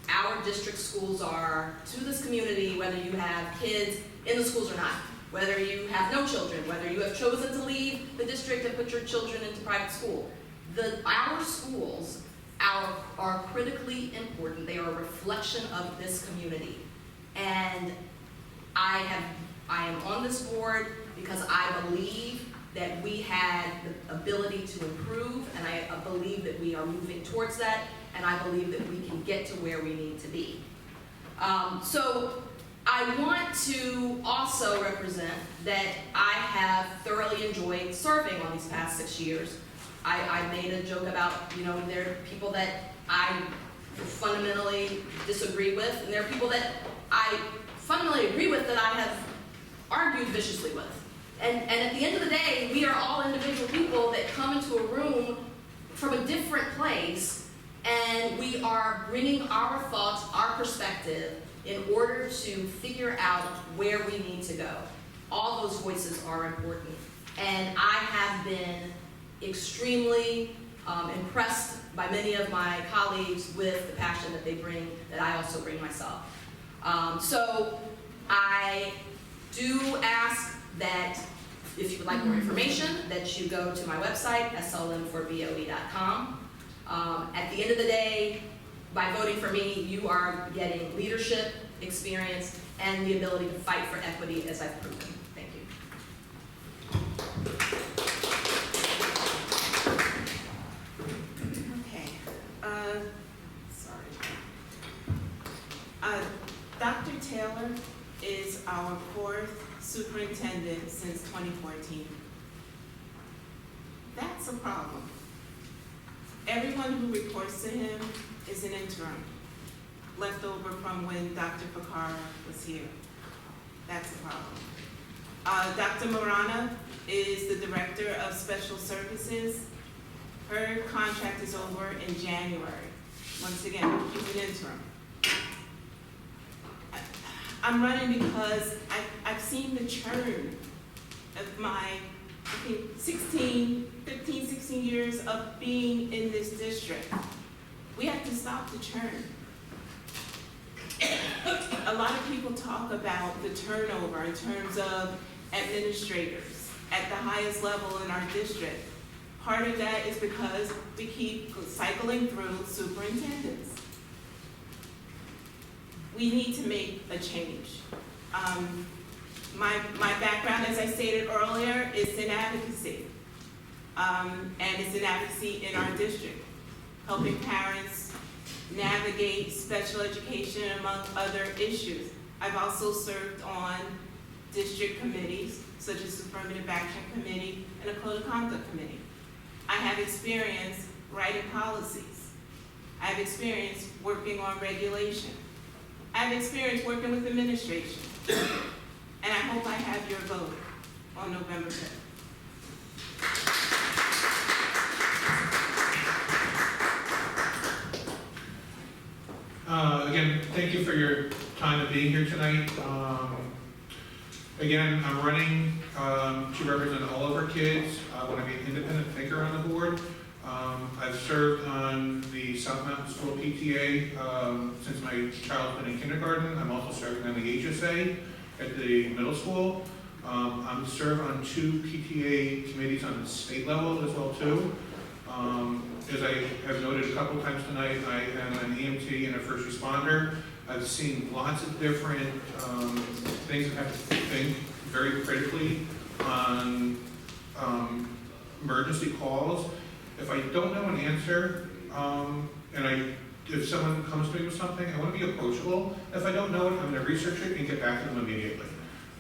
our district schools are to this community, whether you have kids in the schools or not, whether you have no children, whether you have chosen to leave the district and put your children into private school. Our schools are critically important. They are a reflection of this community. And I am on this board because I believe that we had the ability to improve, and I believe that we are moving towards that, and I believe that we can get to where we need to be. So I want to also represent that I have thoroughly enjoyed serving on these past 6 years. I made a joke about, there are people that I fundamentally disagree with, and there are people that I fundamentally agree with that I have argued viciously with. And at the end of the day, we are all individual people that come into a room from a different place, and we are bringing our thoughts, our perspective, in order to figure out where we need to go. All those voices are important. And I have been extremely impressed by many of my colleagues with the passion that they bring, that I also bring myself. So I do ask that if you would like more information, that you go to my website, slm4boe.com. At the end of the day, by voting for me, you are getting leadership, experience, and the ability to fight for equity as I've proven. Thank you. Okay, sorry. Dr. Taylor is our fourth superintendent since 2014. That's a problem. Everyone who reports to him is an interim, left over from when Dr. Fakar was here. That's a problem. Dr. Marana is the Director of Special Services. Her contract is over in January. Once again, she's an interim. I'm running because I've seen the churn of my, I think, 15, 16 years of being in this district. We have to stop the churn. A lot of people talk about the turnover in terms of administrators at the highest level in our district. Part of that is because we keep cycling through superintendents. We need to make a change. My background, as I stated earlier, is in advocacy. And it's in advocacy in our district, helping parents navigate special education among other issues. I've also served on district committees, such as the Affirmative Action Committee and a Code of Conduct Committee. I have experience writing policies. I have experience working on regulation. I have experience working with administration. And I hope I have your vote on November 5th. Again, thank you for your time of being here tonight. Again, I'm running to represent all of our kids. I want to be an independent thinker on the board. I've served on the South Mountain School PTA since my child's been in kindergarten. I'm also serving on the HSA at the middle school. I'm served on 2 PTA committees on the state level as well too. As I have noted a couple times tonight, I am an EMT and a first responder. I've seen lots of different things that have to think very critically on emergency calls. If I don't know an answer, if someone comes to me with something, I want to be approachable. If I don't know it, I'm going to research it and get back to them immediately.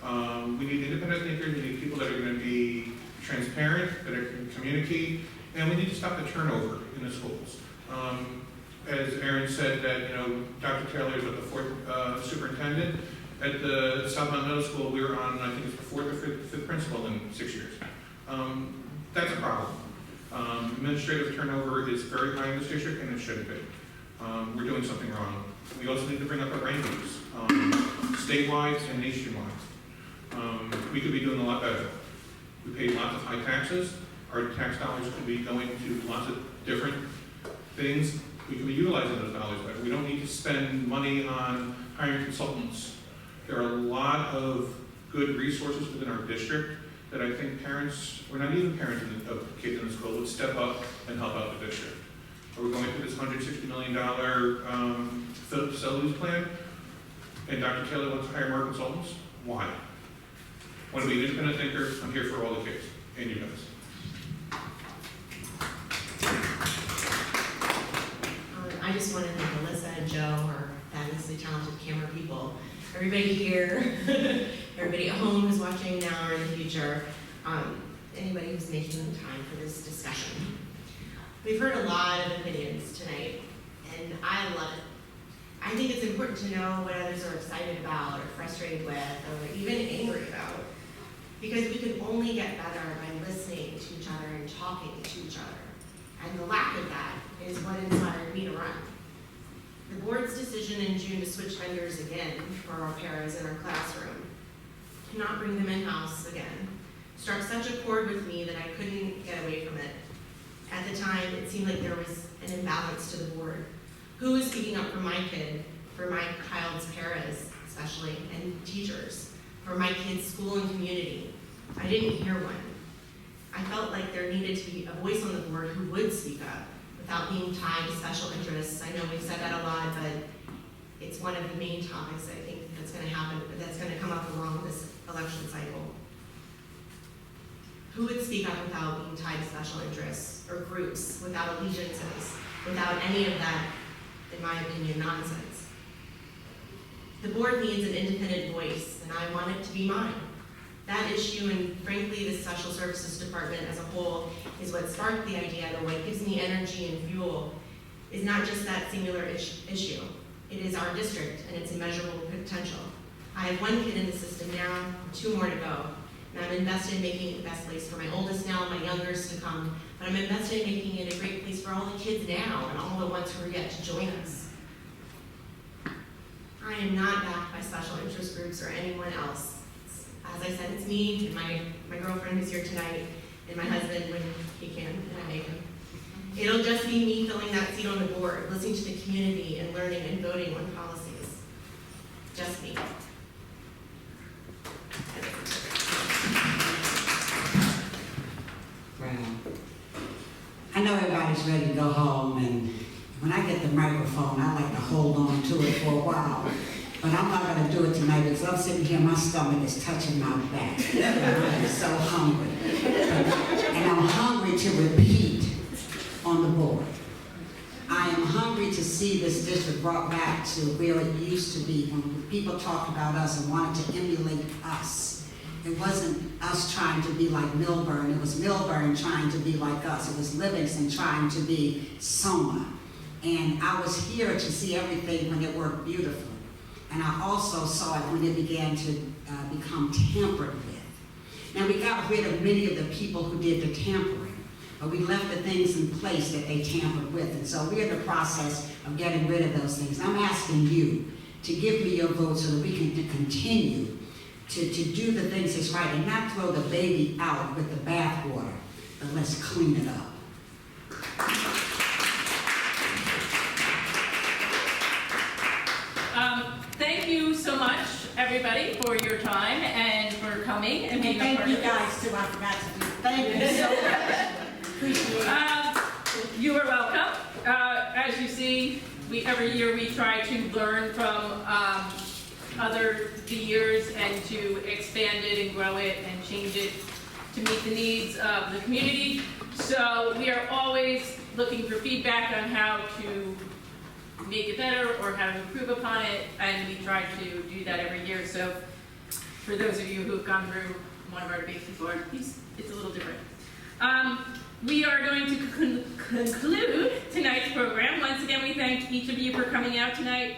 We need independent thinkers. We need people that are going to be transparent, that can communicate, and we need to stop the turnover in the schools. As Erin said, that Dr. Taylor is the 4th superintendent. At the South Mountain Middle School, we were on, I think it's the 4th or 5th principal in 6 years. That's a problem. Administrative turnover is very high in this district, and it shouldn't be. We're doing something wrong. We also need to bring up our rankings, statewide and nationwide. We could be doing a lot better. We pay lots of high taxes. Our tax dollars could be going to lots of different things. We could be utilizing those dollars better. We don't need to spend money on hiring consultants. There are a lot of good resources within our district that I think parents, or not even parents of kids in the school, would step up and help out the district. We're going through this $160 million facilities plan, and Dr. Taylor wants to hire more consultants. Why? I want to be an independent thinker. I'm here for all the kids and you guys. I just want to thank Alyssa and Joe, our fabulously talented camera people, everybody here, everybody at home who's watching now or in the future, anybody who's making the time for this discussion. We've heard a lot of opinions tonight, and I love it. I think it's important important to know what others are excited about or frustrated with or even angry about, because we can only get better by listening to each other and talking to each other. And the lack of that is what inspired me to run. The board's decision in June to switch vendors again for our paras in our classroom, to not bring them in-house again, struck such a chord with me that I couldn't get away from it. At the time, it seemed like there was an imbalance to the board. Who was speaking up for my kid, for my child's paras especially, and teachers, for my kid's school and community? I didn't hear one. I felt like there needed to be a voice on the board who would speak up without being tied to special interests. I know we've said that a lot, but it's one of the main topics I think that's going to happen, that's going to come up along this election cycle. Who would speak up without being tied to special interests or groups, without allegiances, without any of that, in my opinion, nonsense? The board needs an independent voice, and I want it to be mine. That issue, and frankly, the Special Services Department as a whole, is what sparked the idea, and what gives me energy and fuel, is not just that singular issue. It is our district and its immeasurable potential. I have one kid in the system now, 2 more to go, and I'm invested in making it the best place for my oldest now and my youngest to come, but I'm invested in making it a great place for all the kids now and all the ones who are yet to join us. I am not backed by special interest groups or anyone else. As I said, it's me and my girlfriend who's here tonight, and my husband when he can, and I make him. It'll just be me filling that seat on the board, listening to the community and learning and voting on policies. Just me. Well, I know everybody's ready to go home, and when I get the microphone, I like to hold on to it for a while. But I'm not going to do it tonight because I'm sitting here, my stomach is touching my back. I'm so hungry. And I'm hungry to repeat on the board. I am hungry to see this district brought back to where it used to be when people talked about us and wanted to emulate us. It wasn't us trying to be like Milburn. It was Milburn trying to be like us. It was Livingston trying to be Soma. And I was here to see everything when it worked beautifully. And I also saw it when it began to become tampered with. Now, we got rid of many of the people who did the tampering, but we left the things in place that they tampered with. And so we're in the process of getting rid of those things. I'm asking you to give me your vote so that we can continue to do the things that's right and not throw the baby out with the bathwater, but let's clean it up. Thank you so much, everybody, for your time and for coming and being a part of Thank you this. guys too, I forgot to do. Thank you so much. Appreciate it. You are welcome. As you see, every year we try to learn from the years and to expand it and grow it and change it to meet the needs of the community. So we are always looking for feedback on how to make it better or how to improve upon it, and we try to do that every year. So for those of you who have gone through one of our debates before, it's a little different. We are going to conclude tonight's program. Once again, we thank each of you for coming out tonight.